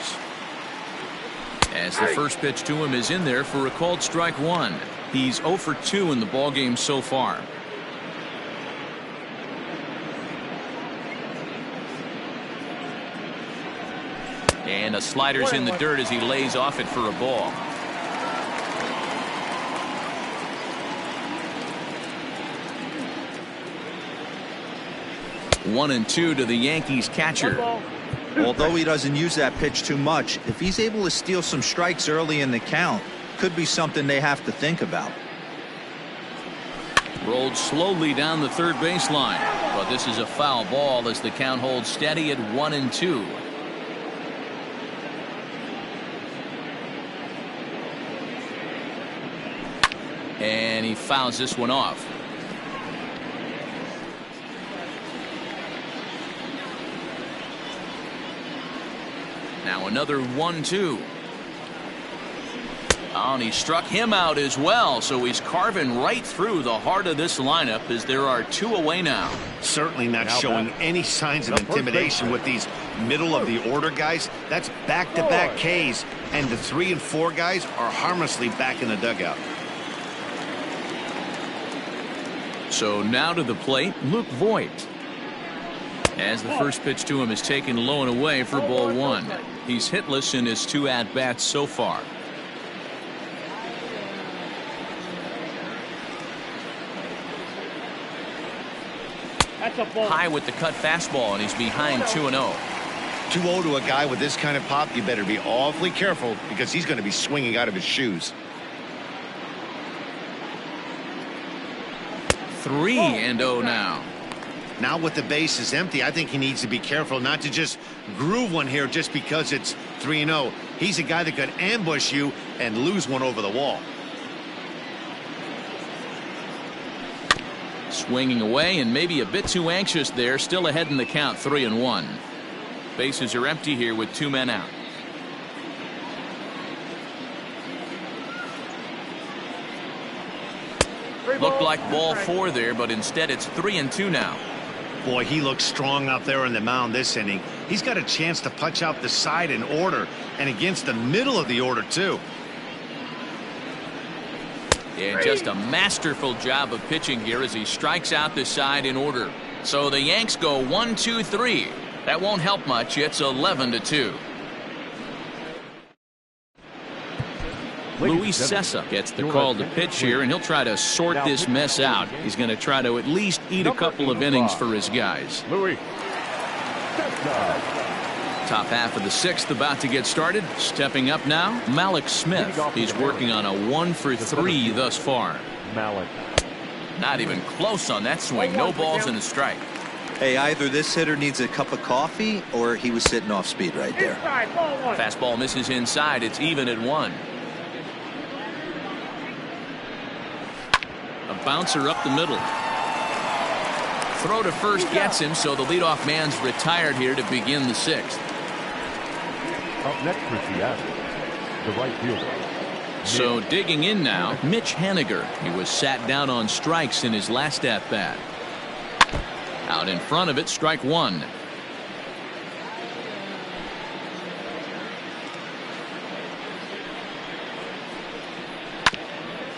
As the first pitch to him is in there for a called strike 1. He's 0 for 2 in the ballgame so far. And a slider's in the dirt as he lays off it for a ball. One and 2 to the Yankees catcher. Although he doesn't use that pitch too much, if he's able to steal some strikes early in the count, could be something they have to think about. Rolled slowly down the third baseline, but this is a foul ball as the count holds steady at 1-2. And he fouls this one off. Now another 1-2. Oh, and he struck him out as well, so he's carving right through the heart of this lineup as there are 2 away now. Certainly not showing any signs of intimidation with these middle of the order guys. That's back-to-back Ks, and the 3 and 4 guys are harmlessly back in the dugout. So now to the plate, Luke Voigt. As the first pitch to him is taken low and away for ball 1. He's hitless in his 2 at-bats so far. High with the cut fastball, and he's behind 2-0. 2-0 to a guy with this kind of pop, you better be awfully careful because he's going to be swinging out of his shoes. 3-0 now. Now with the bases empty, I think he needs to be careful not to just groove one here just because it's 3-0. He's a guy that could ambush you and lose one over the wall. Swinging away and maybe a bit too anxious there. Still ahead in the count, 3-1. Bases are empty here with 2 men out. Looked like ball 4 there, but instead it's 3-2 now. Boy, he looks strong out there on the mound this inning. He's got a chance to punch out the side in order and against the middle of the order too. And just a masterful job of pitching here as he strikes out the side in order. So the Yanks go 1-2-3. That won't help much. It's 11-2. Luis Cessa gets the call to pitch here, and he'll try to sort this mess out. He's going to try to at least eat a couple of innings for his guys. Top half of the 6th about to get started. Stepping up now, Malik Smith. He's working on a 1-for-3 thus far. Not even close on that swing. No balls and a strike. Hey, either this hitter needs a cup of coffee or he was sitting off speed right there. Fastball misses inside. It's even at 1. A bouncer up the middle. Throw to first gets him, so the leadoff man's retired here to begin the 6th. Up next for Seattle, the right fielder. So digging in now, Mitch Haniger. He was sat down on strikes in his last at-bat. Out in front of it, strike 1.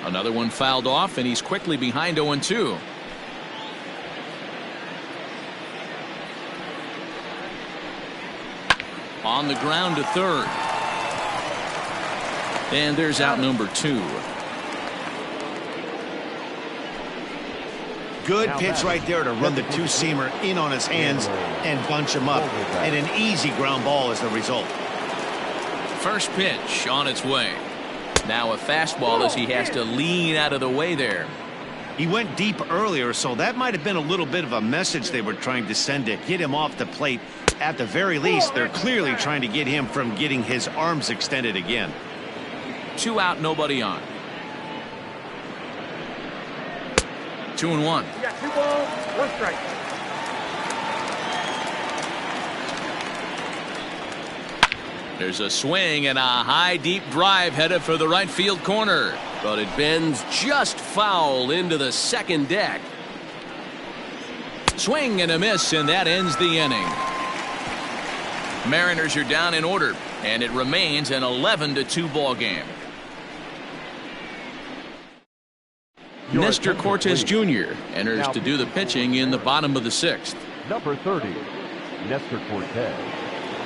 Another one fouled off, and he's quickly behind 0-2. On the ground to third. And there's out number 2. Good pitch right there to run the 2-seamer in on his hands and bunch him up. And an easy ground ball is the result. First pitch on its way. Now a fastball as he has to lean out of the way there. He went deep earlier, so that might have been a little bit of a message they were trying to send to get him off the plate. At the very least, they're clearly trying to get him from getting his arms extended again. 2 out, nobody on. 2-1. You got 2 balls, 1 strike. There's a swing and a high deep drive headed for the right field corner, but it bends just foul into the second deck. Swing and a miss, and that ends the inning. Mariners are down in order, and it remains an 11-2 ball game. Nestor Cortes Jr. enters to do the pitching in the bottom of the 6th. Number 30, Nestor Cortes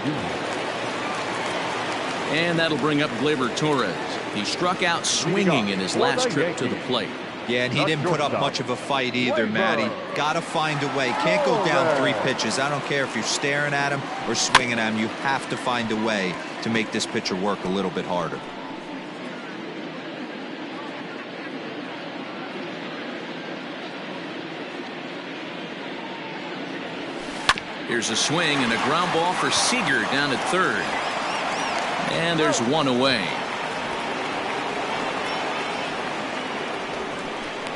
Jr. And that'll bring up Gleyber Torres. He struck out swinging in his last trip to the plate. Yeah, and he didn't put up much of a fight either, Matty. Got to find a way. Can't go down 3 pitches. I don't care if you're staring at him or swinging at him. You have to find a way to make this pitcher work a little bit harder. Here's a swing and a ground ball for Seager down at third. And there's 1 away.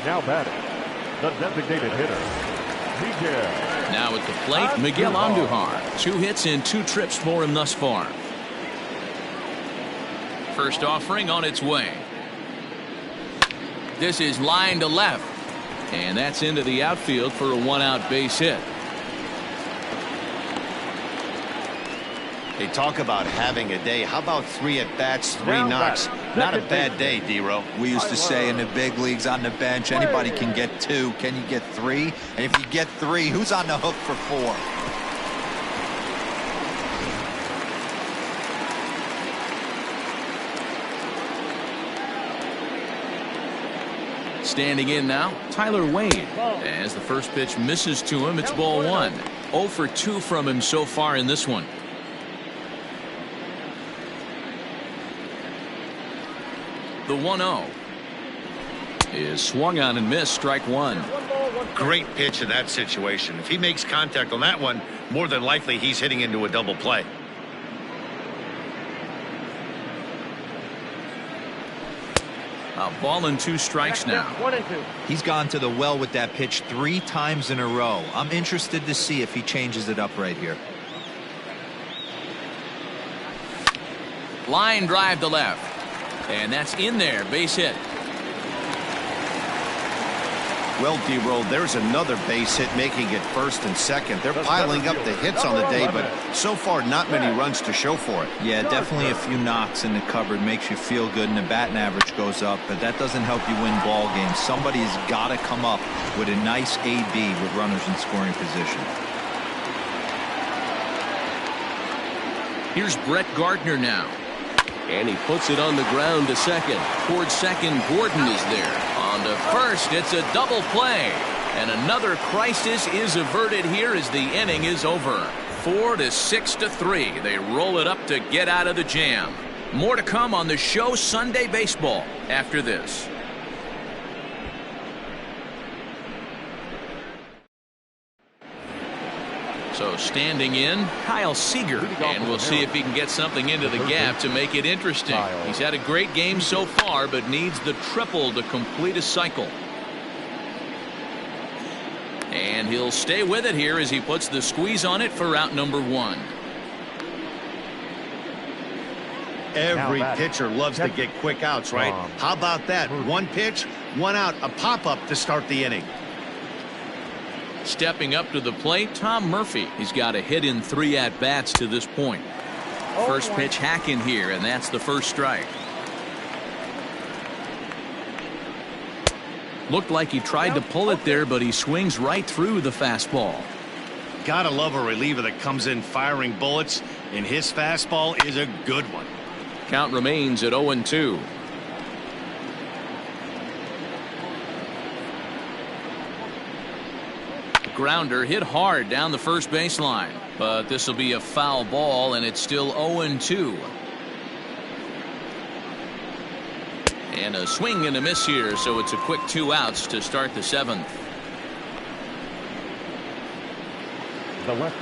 Now batting, the designated hitter, Miguel. Now at the plate, Miguel Andujar. 2 hits and 2 trips for him thus far. first offering on its way. This is line to left, and that's into the outfield for a one-out base hit. They talk about having a day. How about 3 at-bats, 3 knocks? Not a bad day, D-Row. We used to say in the big leagues on the bench, anybody can get 2. Can you get 3? And if you get 3, who's on the hook for 4? Standing in now, Tyler Wade. As the first pitch misses to him, it's ball 1. 0 for 2 from him so far in this one. The 1-0 is swung on and missed, strike 1. Great pitch in that situation. If he makes contact on that one, more than likely he's hitting into a double play. A ball and 2 strikes now. 1 and 2. He's gone to the well with that pitch 3 times in a row. I'm interested to see if he changes it up right here. Line drive to left. And that's in there, base hit. Well, D-Roll, there's another base hit making it first and second. They're piling up the hits on the day, but so far not many runs to show for it. Yeah, definitely a few knocks in the cupboard makes you feel good, and the batting average goes up, but that doesn't help you win ball games. Somebody's got to come up with a nice AB with runners in scoring position. Here's Brett Gardner now. And he puts it on the ground to second. Towards second, Gordon is there. On to first, it's a double play. And another crisis is averted here as the inning is over. 4 to 6 to 3. They roll it up to get out of the jam. More to come on the show Sunday Baseball after this. So standing in, Kyle Seager, and we'll see if he can get something into the gap to make it interesting. He's had a great game so far, but needs the triple to complete a cycle. And he'll stay with it here as he puts the squeeze on it for out number 1. Every pitcher loves to get quick outs, right? How about that? 1 pitch, 1 out, a pop-up to start the inning. Stepping up to the plate, Tom Murphy. He's got a hit in 3 at-bats to this point. First pitch hack in here, and that's the first strike. Looked like he tried to pull it there, but he swings right through the fastball. Gotta love a reliever that comes in firing bullets, and his fastball is a good one. Count remains at 0-2. Grounder hit hard down the first baseline, but this will be a foul ball, and it's still 0-2. And a swing and a miss here, so it's a quick 2 outs to start the 7th.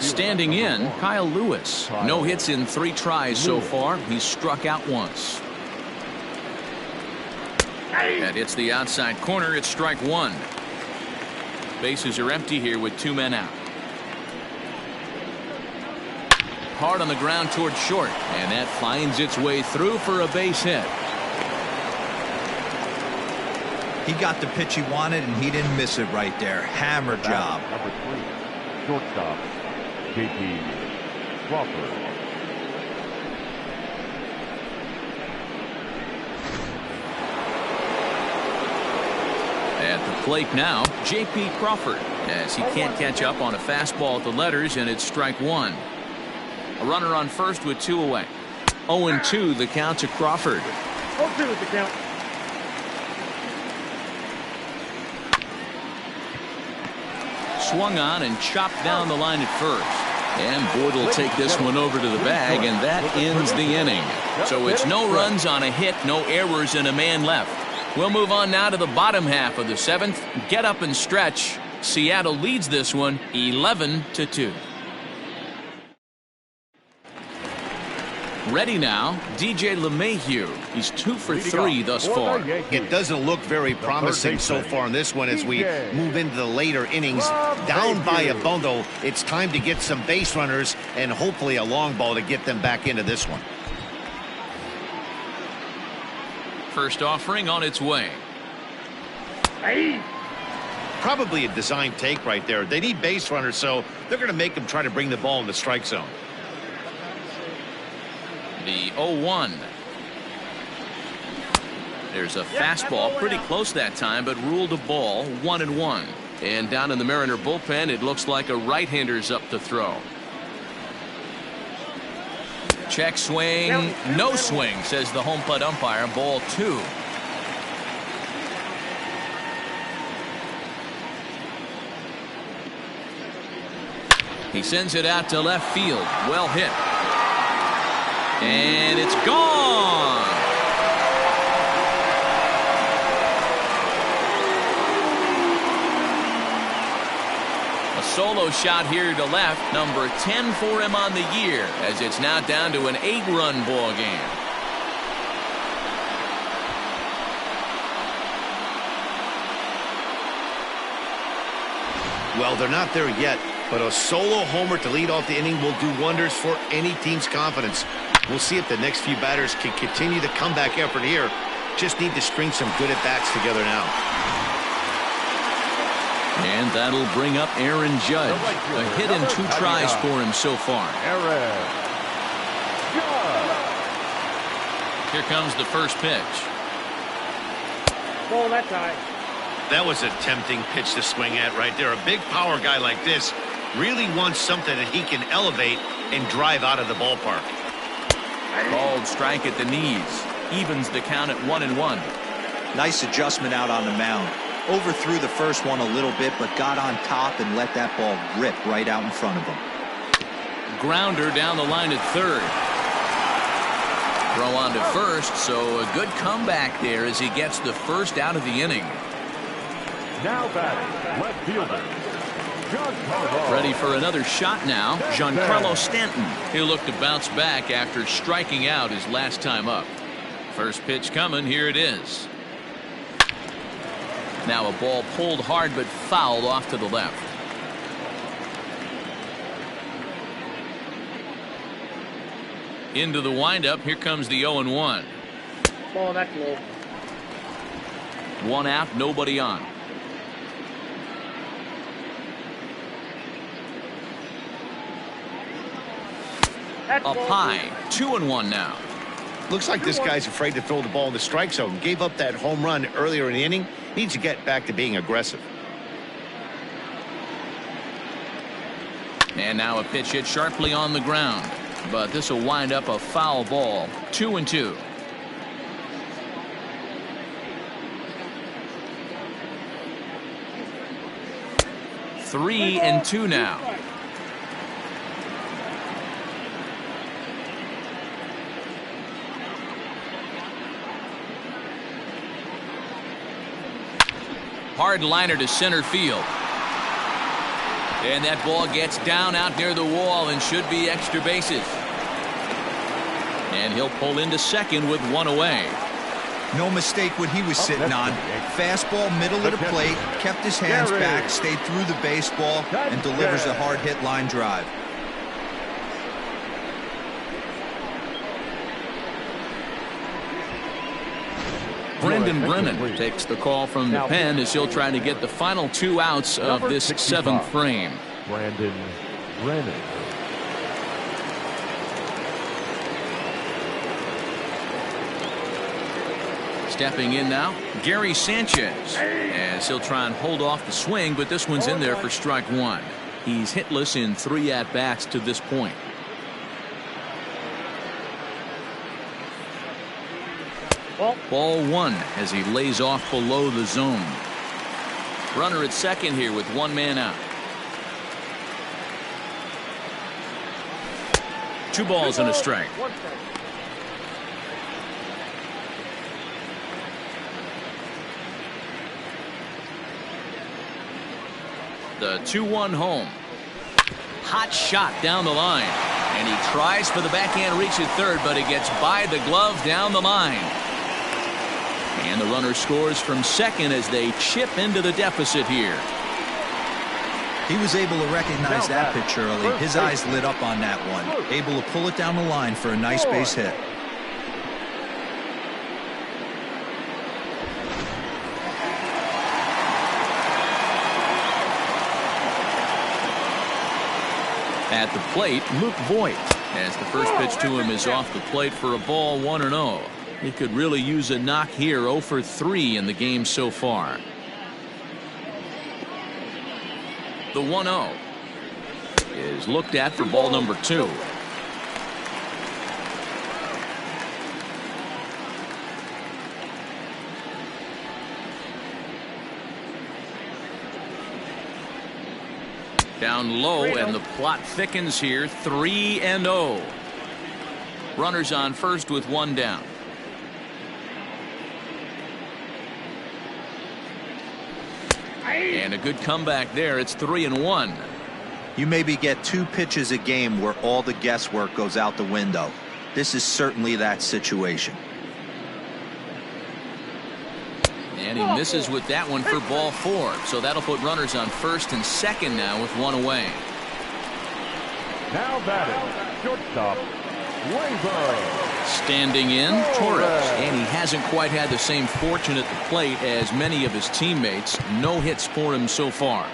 Standing in, Kyle Lewis. No hits in 3 tries so far. He's struck out once. That hits the outside corner. It's strike 1. Bases are empty here with 2 men out. Hard on the ground towards short, and that finds its way through for a base hit. He got the pitch he wanted, and he didn't miss it right there. Hammer job. Number 3, shortstop, J.P. Crawford. At the plate now, J.P. Crawford, as he can't catch up on a fastball at the letters, and it's strike 1. A runner on first with 2 away. 0-2 the count to Crawford. 0-2 is the count. Swung on and chopped down the line at first. And Boyd will take this one over to the bag, and that ends the inning. So it's no runs on a hit, no errors, and a man left. We'll move on now to the bottom half of the 7th. Get up and stretch. Seattle leads this one 11-2. Ready now, DJ LeMahieu. He's 2 for 3 thus far. It doesn't look very promising so far in this one as we move into the later innings. Down by a bundle, it's time to get some base runners and hopefully a long ball to get them back into this one. first offering on its way. Hey. Probably a design take right there. They need base runners, so they're going to make them try to bring the ball in the strike zone. The 0-1. There's a fastball pretty close that time, but ruled a ball 1-1. And down in the Mariner bullpen, it looks like a right-hander's up to throw. Check swing, no swing, says the home plate umpire. Ball 2. He sends it out to left field. Well hit. And it's gone. A solo shot here to left. Number 10 for him on the year, as it's now down to an 8-run ball game. Well, they're not there yet, but a solo homer to lead off the inning will do wonders for any team's confidence. We'll see if the next few batters can continue the comeback effort here. Just need to string some good at-bats together now. And that'll bring up Aaron Judge. A hit and 2 tries for him so far. Here comes the first pitch. Ball that time. That was a tempting pitch to swing at right there. A big power guy like this really wants something that he can elevate and drive out of the ballpark. Called strike at the knees. Evens the count at 1-1. Nice adjustment out on the mound. Overthrew the first one a little bit, but got on top and let that ball rip right out in front of him. Grounder down the line at third. Throw on to first, so a good comeback there as he gets the first out of the inning. Now batting, left fielder, Giancarlo. Ready for another shot now, Giancarlo Stanton. He'll look to bounce back after striking out his last time up. First pitch coming, here it is. Now a ball pulled hard but fouled off to the left. Into the windup, here comes the 0-1. Ball that low. 1 out, nobody on. Up high, 2-1 now. Looks like this guy's afraid to throw the ball in the strike zone. Gave up that home run earlier in the inning. Needs to get back to being aggressive. And now a pitch hit sharply on the ground. But this will wind up a foul ball. 2-2. Three and 2 now. Hard liner to center field. And that ball gets down out near the wall and should be extra bases. And he'll pull into second with 1 away. No mistake what he was sitting on. Fastball middle of the plate, kept his hands back, stayed through the baseball, and delivers a hard hit line drive. Brendan Brennan takes the call from the pen as he'll try to get the final 2 outs of this 7th frame. Brendan Brennan. Stepping in now, Gary Sanchez, as he'll try and hold off the swing, but this one's in there for strike 1. He's hitless in 3 at-bats to this point. Ball 1 as he lays off below the zone. Runner at second here with 1 man out. 2 balls and a strike. The 2-1 home. Hot shot down the line. And he tries for the backhand reach at third, but it gets by the glove down the line. And the runner scores from second as they chip into the deficit here. He was able to recognize that pitch early. His eyes lit up on that one. Able to pull it down the line for a nice base hit. At the plate, Luke Voigt, as the first pitch to him is off the plate for a ball, 1-0. He could really use a knock here. 0 for 3 in the game so far. The 1-0 is looked at for ball number 2. Down low, and the plot thickens here. 3-0. Runners on first with 1 down. And a good comeback there. It's 3-1. You maybe get 2 pitches a game where all the guesswork goes out the window. This is certainly that situation. And he misses with that one for ball 4. So that'll put runners on first and second now with 1 away. Now batting, shortstop, Standing in, Torres. And he hasn't quite had the same fortune at the plate as many of his teammates. No hits for him so far.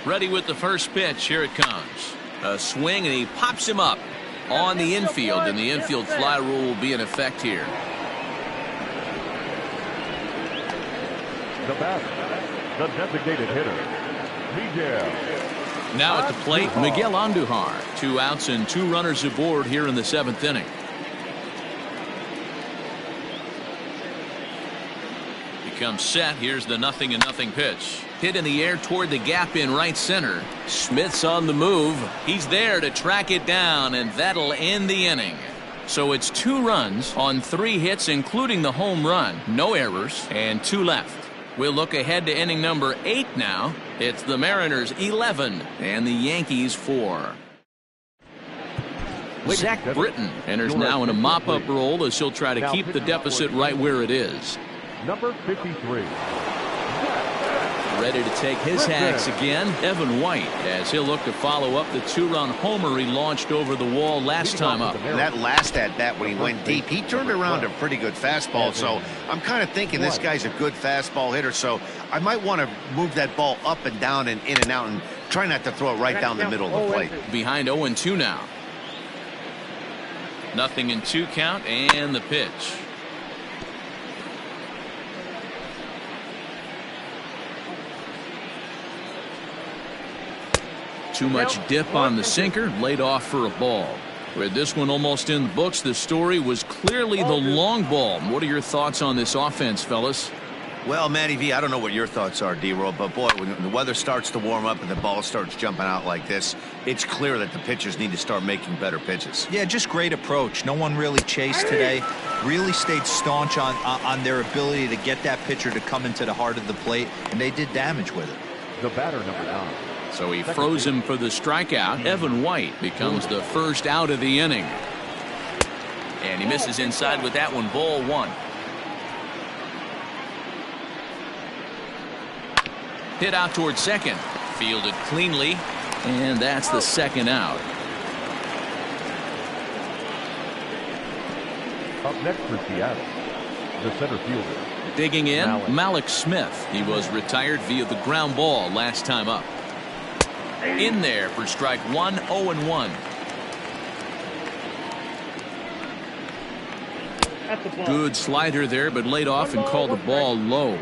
Ready with the first pitch. Here it comes. A swing, and he pops him up on the infield, and the infield fly rule will be in effect here. the batter, the designated hitter, Miguel. Now at the plate, Miguel Andujar. 2 outs and 2 runners aboard here in the 7th inning. He comes set. Here's the 0-0 pitch. Hit in the air toward the gap in right center. Smith's on the move. He's there to track it down, and that'll end the inning. So it's 2 runs on 3 hits, including the home run. No errors, and 2 left. We'll look ahead to inning number 8 now. It's the Mariners 11 and the Yankees 4. Zach Britton enters now in a mop-up role as he'll try to keep the deficit right where it is. Number 53. Ready to take his hacks again, Evan White, as he'll look to follow up the 2-run homer he launched over the wall last time up. And that last at-bat when he went deep, he turned around a pretty good fastball. So I'm kind of thinking this guy's a good fastball hitter. So I might want to move that ball up and down and in and out and try not to throw it right down the middle of the plate. Behind 0-2 now. 0-2 count, and the pitch. Too much dip on the sinker, laid off for a ball. With this one almost in the books, the story was clearly the long ball. What are your thoughts on this offense, fellas? Well, Matty V, I don't know what your thoughts are, D-Roll, but boy, when the weather starts to warm up and the ball starts jumping out like this, it's clear that the pitchers need to start making better pitches. Yeah, just great approach. No one really chased today. Really stayed staunch on their ability to get that pitcher to come into the heart of the plate, and they did damage with it. The batter, number 9. So he froze him for the strikeout. Evan White becomes the first out of the inning. And he misses inside with that one. Ball 1. Hit out toward second. Fielded cleanly. And that's the 2nd out. Up next for Seattle, the center fielder. Digging in, Malik Smith. He was retired via the ground ball last time up. In there for strike 1, 0-1. Good slider there, but laid off and called the ball low.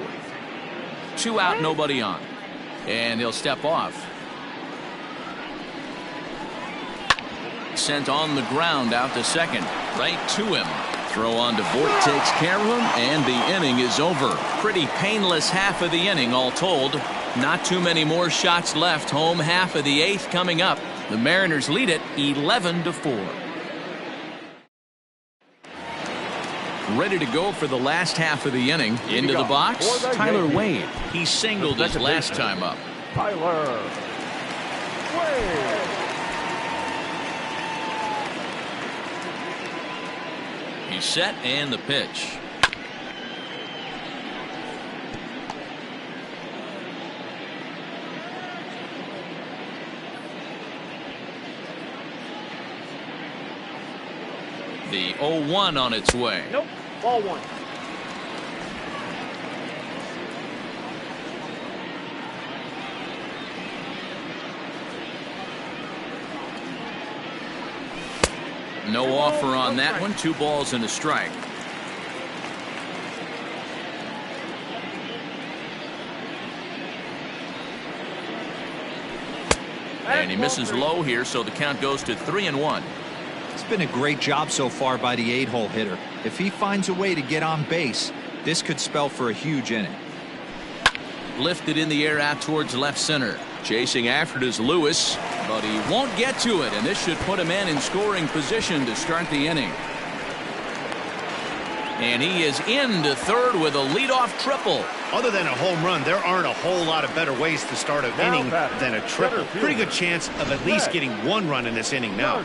2 out, nobody on. And he'll step off. Sent on the ground out to second. Right to him. Throw on to Voigt takes care of him, and the inning is over. Pretty painless half of the inning, all told. Not too many more shots left. Home half of the 8th coming up. The Mariners lead it 11-4. Ready to go for the last half of the inning. Into the box, Tyler Wade. He singled his last time up. Tyler Wade. He's set, and the pitch. The 0-1 on its way. Nope. Ball one. No offer on that one. 2 balls and a strike. And he misses low here, so the count goes to 3-1. It's been a great job so far by the 8-hole hitter. If he finds a way to get on base, this could spell for a huge inning. Lifted in the air out towards left center. Chasing after it is Lewis, but he won't get to it, and this should put a man in scoring position to start the inning. And he is into third with a leadoff triple. Other than a home run, there aren't a whole lot of better ways to start an inning than a triple. Pretty good chance of at least getting 1 run in this inning now.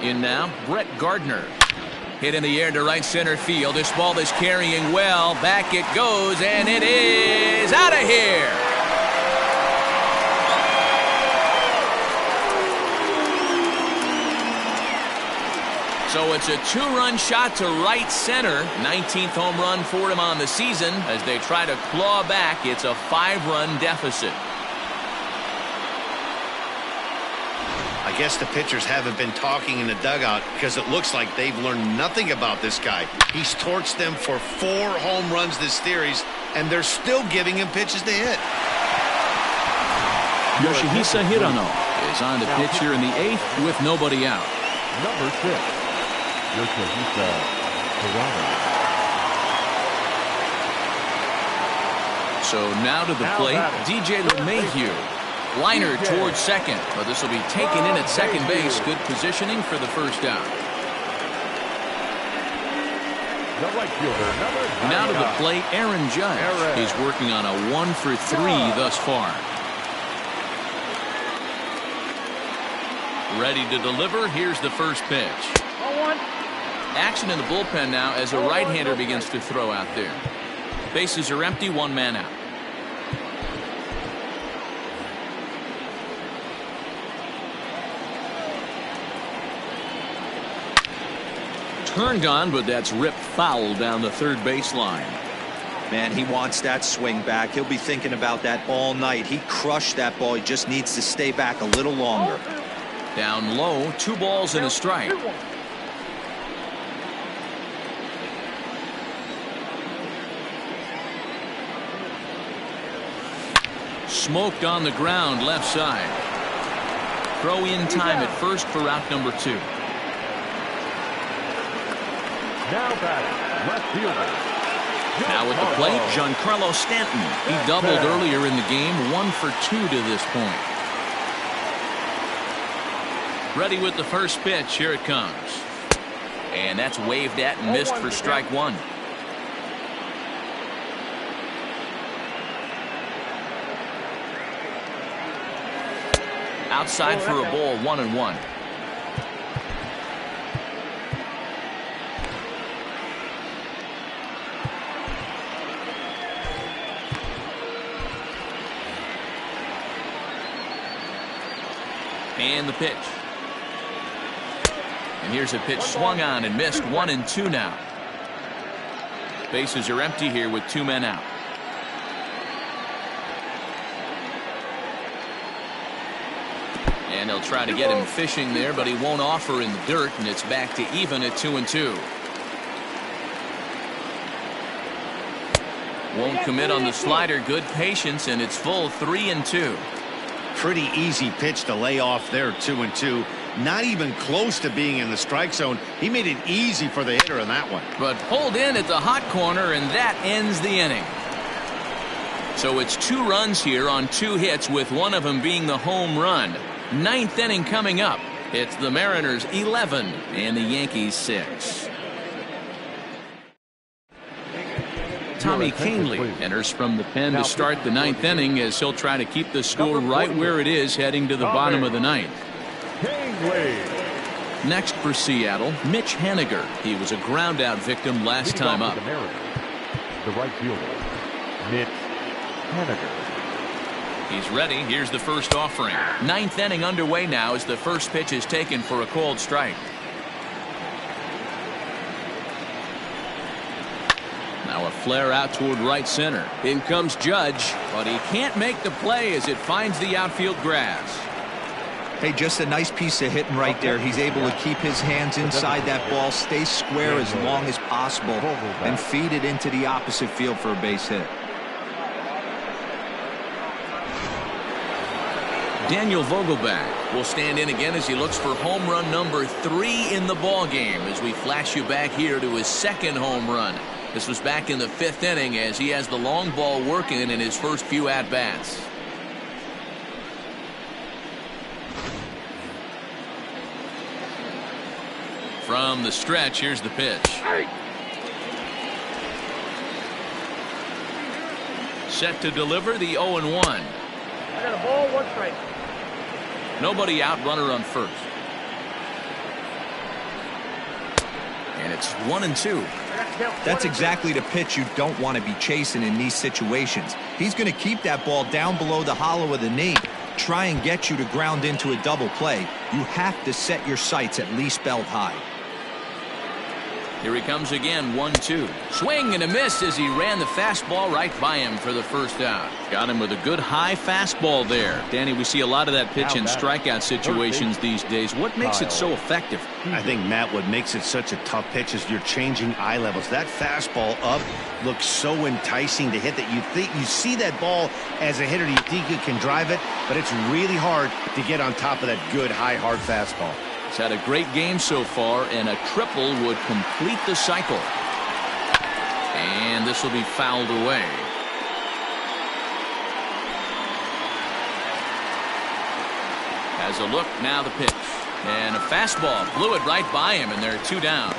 In now, Brett Gardner. Hit in the air to right center field. This ball is carrying well. Back it goes, and it is out of here. So it's a 2-run shot to right center. 19th home run for him on the season. As they try to claw back, it's a 5-run deficit. I guess the pitchers haven't been talking in the dugout because it looks like they've learned nothing about this guy. He's torched them for 4 home runs this series, and they're still giving him pitches to hit. Yoshihisa Hirano is on the pitch here in the 8th with nobody out. Number 6, Yoshihisa Hirano. So now to the plate, DJ LeMahieu. Liner towards second, but this will be taken in at second base. Good positioning for the first out. The right fielder, number 9. Now to the plate, Aaron Judge. He's working on a 1 for 3 thus far. Ready to deliver. Here's the first pitch. Action in the bullpen now as a right-hander begins to throw out there. Bases are empty, 1 man out. Turned on, but that's ripped foul down the third baseline. Man, he wants that swing back. He'll be thinking about that all night. He crushed that ball. He just needs to stay back a little longer. Down low, 2 balls and a strike. Smoked on the ground left side. Throw in time at first for out number 2. Now batting, left fielder. Now at the plate, Giancarlo Stanton. He doubled earlier in the game, 1 for 2 to this point. Ready with the first pitch. Here it comes. And that's waved at and missed for strike 1. Outside for a ball, 1-1. And the pitch. And here's a pitch swung on and missed. 1-2 now. Bases are empty here with 2 men out. And they'll try to get him fishing there, but he won't offer in the dirt, and it's back to even at 2-2. Won't commit on the slider. Good patience, and it's full 3-2. Pretty easy pitch to lay off there, 2-2. Not even close to being in the strike zone. He made it easy for the hitter in that one. But pulled in at the hot corner, and that ends the inning. So it's 2 runs here on 2 hits, with one of them being the home run. 9th inning coming up. It's the Mariners 11 and the Yankees 6. Tommy Kahnle enters from the pen to start the 9th inning, as he'll try to keep the score right where it is heading to the bottom of the 9th. Next for Seattle, Mitch Haniger. He was a ground-out victim last time up. The right fielder, Mitch Haniger. He's ready. Here's the first offering. Ninth inning underway now as the first pitch is taken for a called strike. Now a flare out toward right center. In comes Judge, but he can't make the play as it finds the outfield grass. Hey, just a nice piece of hitting right there. He's able to keep his hands inside that ball, stay square as long as possible, and feed it into the opposite field for a base hit. Daniel Vogelback will stand in again as he looks for home run number 3 in the ball game as we flash you back here to his second home run. This was back in the 5th inning as he has the long ball working in his first few at-bats. From the stretch, here's the pitch. Set to deliver the 0-1. I got a ball, 1 strike. Nobody out, runner on first. And it's 1-2. That's exactly the pitch you don't want to be chasing in these situations. He's going to keep that ball down below the hollow of the knee, try and get you to ground into a double play. You have to set your sights at least belt high. Here he comes again, 1-2. Swing and a miss as he ran the fastball right by him for the first out. Got him with a good high fastball there. Danny, we see a lot of that pitch in strikeout situations these days. What makes it so effective? I think, Matt, what makes it such a tough pitch is you're changing eye levels. That fastball up looks so enticing to hit that you see that ball as a hitter, you think you can drive it, but it's really hard to get on top of that good high hard fastball. He's had a great game so far, and a triple would complete the cycle. And this will be fouled away. Has a look, now the pitch. And a fastball blew it right by him, and there are 2 down.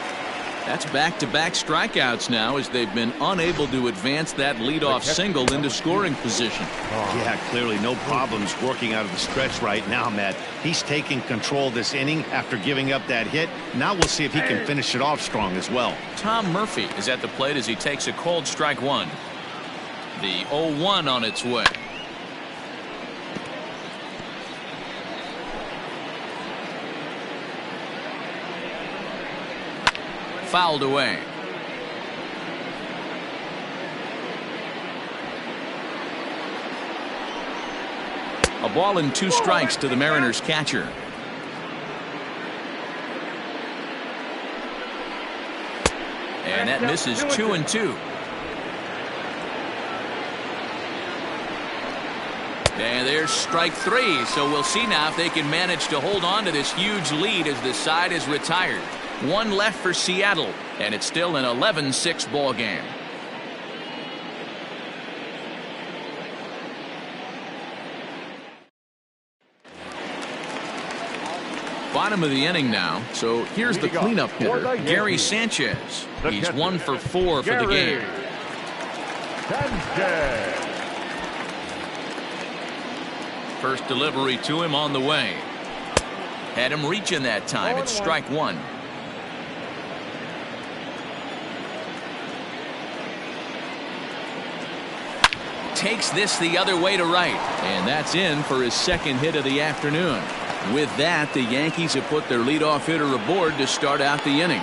That's back-to-back strikeouts now as they've been unable to advance that leadoff single into scoring position. Yeah, clearly no problems working out of the stretch right now, Matt. He's taking control this inning after giving up that hit. Now we'll see if he can finish it off strong as well. Tom Murphy is at the plate as he takes a called strike 1. The 0-1 on its way. Fouled away. A ball and 2 strikes to the Mariners catcher. And that misses 2-2. And there's strike 3. So we'll see now if they can manage to hold on to this huge lead as the side is retired. 1 left for Seattle, and it's still an 11-6 ball game. Bottom of the inning now, so here's the cleanup hitter, Gary Sanchez. He's 1 for 4 for the game. First delivery to him on the way. Had him reaching that time. It's strike 1. Takes this the other way to right, and that's in for his second hit of the afternoon. With that, the Yankees have put their leadoff hitter aboard to start out the inning.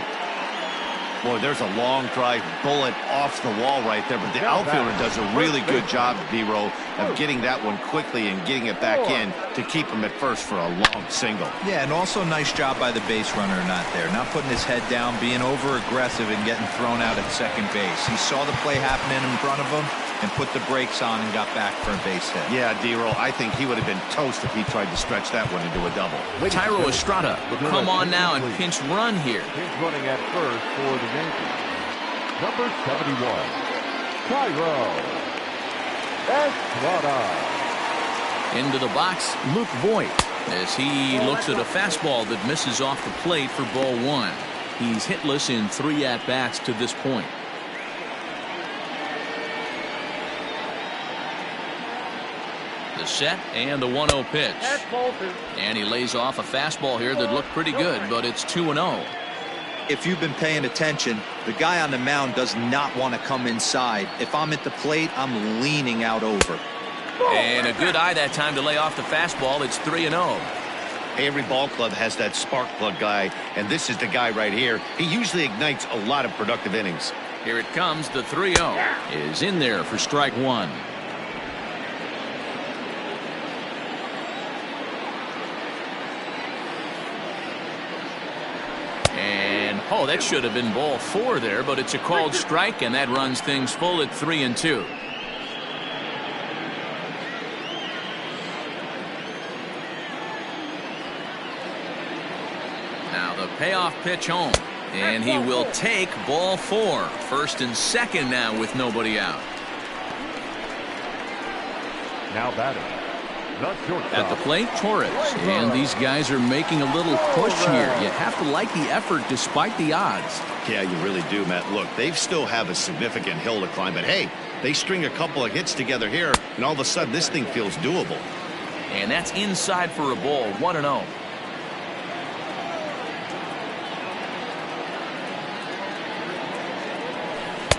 Boy, there's a long drive bullet off the wall right there, but the outfielder does a really good job, B-Row, of getting that one quickly and getting it back in to keep him at first for a long single. Yeah, and also nice job by the base runner not there, not putting his head down, being over aggressive and getting thrown out at second base. He saw the play happening in front of him and put the brakes on and got back for a base hit. Yeah, D-Row, I think he would have been toast if he tried to stretch that one into a double. Tyro Estrada will come on now and pinch run here. Pinch running at first for the Yankees. Number 71, Tyro Estrada. Into the box, Luke Voigt, as he looks at a fastball that misses off the plate for ball 1. He's hitless in 3 at-bats to this point. The Set and the 1-0 pitch. That's ball two. And he lays off a fastball here that looked pretty good, but it's 2-0. If you've been paying attention, the guy on the mound does not want to come inside. If I'm at the plate, I'm leaning out over. And a good eye that time to lay off the fastball. It's 3-0. Every ball club has that spark plug guy, and this is the guy right here. He usually ignites a lot of productive innings. Here it comes. The 3-0 is in there for strike one. And oh, that should have been ball 4 there, but it's a called strike, and that runs things full at 3-2. Now the payoff pitch home, and he will take ball 4. First and second now with nobody out. Now batting. The shortstop. At the plate, Torres. And these guys are making a little push here. You have to like the effort despite the odds. Yeah, you really do, Matt. Look, they still have a significant hill to climb, but hey, they string a couple of hits together here, and all of a sudden this thing feels doable. And that's inside for a ball. 1-0.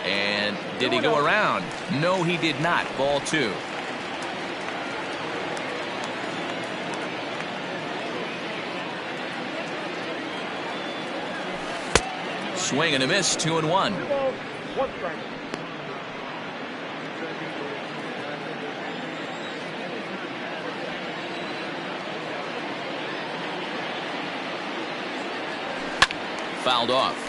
And did he go around? No, he did not. Ball 2. Swing and a miss. 2-1. 2 balls, 1 strike. Fouled off.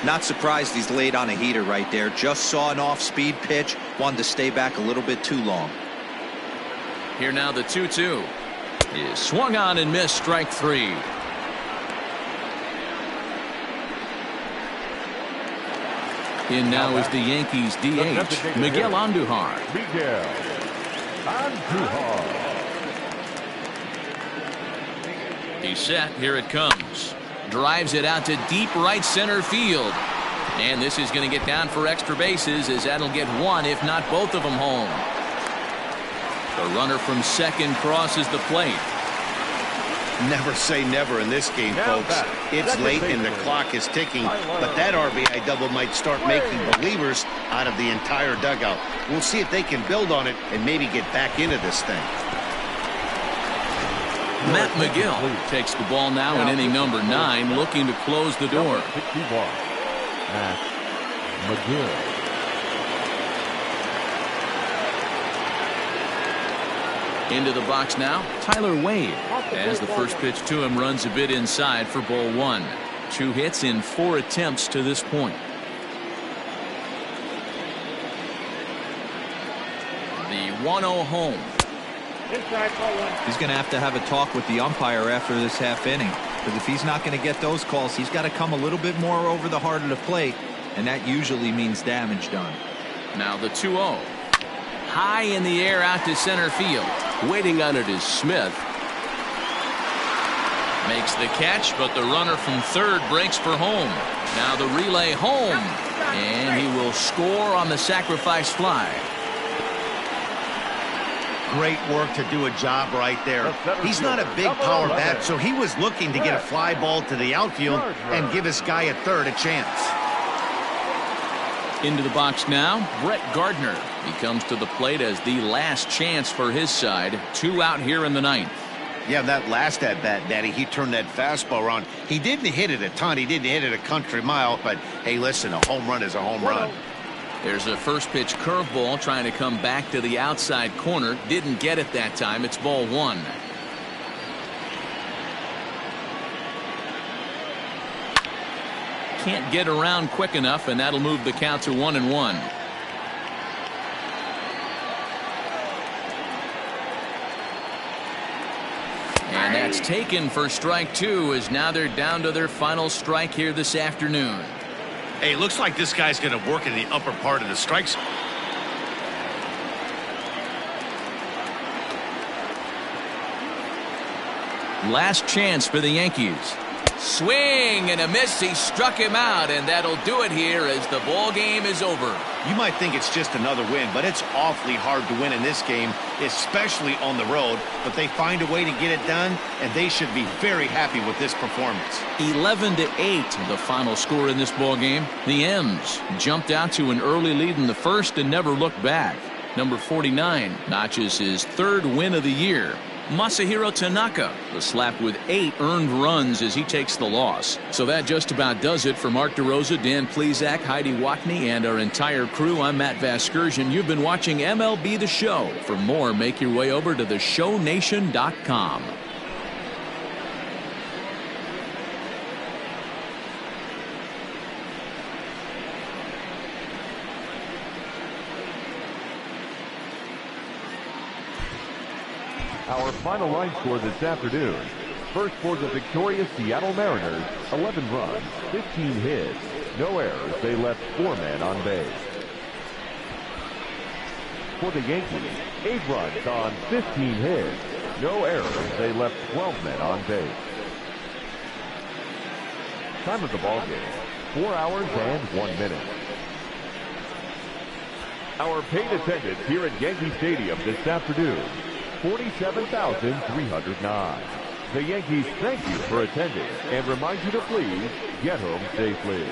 Not surprised he's laid on a heater right there. Just saw an off-speed pitch. Wanted to stay back a little bit too long. Here now the 2-2 is swung on and missed. Strike 3. In now is the Yankees DH, Miguel Andujar. Miguel Andujar. He's set. Here it comes. Drives it out to deep right center field. And this is going to get down for extra bases, as that'll get one, if not both of them, home. The runner from second crosses the plate. Never say never in this game, folks. It's late and the clock is ticking, but that RBI double might start making believers out of the entire dugout. We'll see if they can build on it and maybe get back into this thing. Matt McGill takes the ball now in inning number 9, looking to close the door. 61. Matt McGill. Into the box now, Tyler Wade, as the first pitch to him runs a bit inside for ball 1. 2 hits in 4 attempts to this point. The 1-0 home. Inside, ball 1. He's going to have a talk with the umpire after this half inning, because if he's not going to get those calls, he's got to come a little bit more over the heart of the plate, and that usually means damage done. Now the 2-0. High in the air out to center field. Waiting on it is Smith. Makes the catch, but the runner from third breaks for home. Now the relay home, and he will score on the sacrifice fly. Great work to do a job right there. He's not a big power bat, so he was looking to get a fly ball to the outfield and give his guy at third a chance. Into the box now, Brett Gardner. He comes to the plate as the last chance for his side. 2 out here in the 9th. Yeah, that last at bat, Daddy, he turned that fastball around. He didn't hit it a ton. He didn't hit it a country mile, but hey, listen, a home run is a home run. There's a first pitch curveball trying to come back to the outside corner. Didn't get it that time. It's ball 1. Can't get around quick enough, and that'll move the count to 1-1. And that's taken for strike 2, as now they're down to their final strike here this afternoon. Hey, looks like this guy's going to work in the upper part of the strike zone. Last chance for the Yankees. Swing and a miss. He struck him out, and that'll do it here as the ball game is over. You might think it's just another win, but it's awfully hard to win in this game, especially on the road. But they find a way to get it done, and they should be very happy with this performance. 11-8, the final score in this ball game. The M's jumped out to an early lead in the first and never looked back. Number 49 notches his third win of the year. Masahiro Tanaka was slapped with 8 earned runs as he takes the loss. So that just about does it for Mark DeRosa, Dan Plesac, Heidi Watney, and our entire crew. I'm Matt Vasgersian. You've been watching MLB The Show. For more, make your way over to theshownation.com. Our final line score this afternoon. First for the victorious Seattle Mariners, 11 runs, 15 hits, no errors. They left 4 men on base. For the Yankees, 8 runs on 15 hits, no errors. They left 12 men on base. Time of the ball game, 4 hours and 1 minute. Our paid attendance here at Yankee Stadium this afternoon, 47,309. The Yankees thank you for attending and remind you to please get home safely.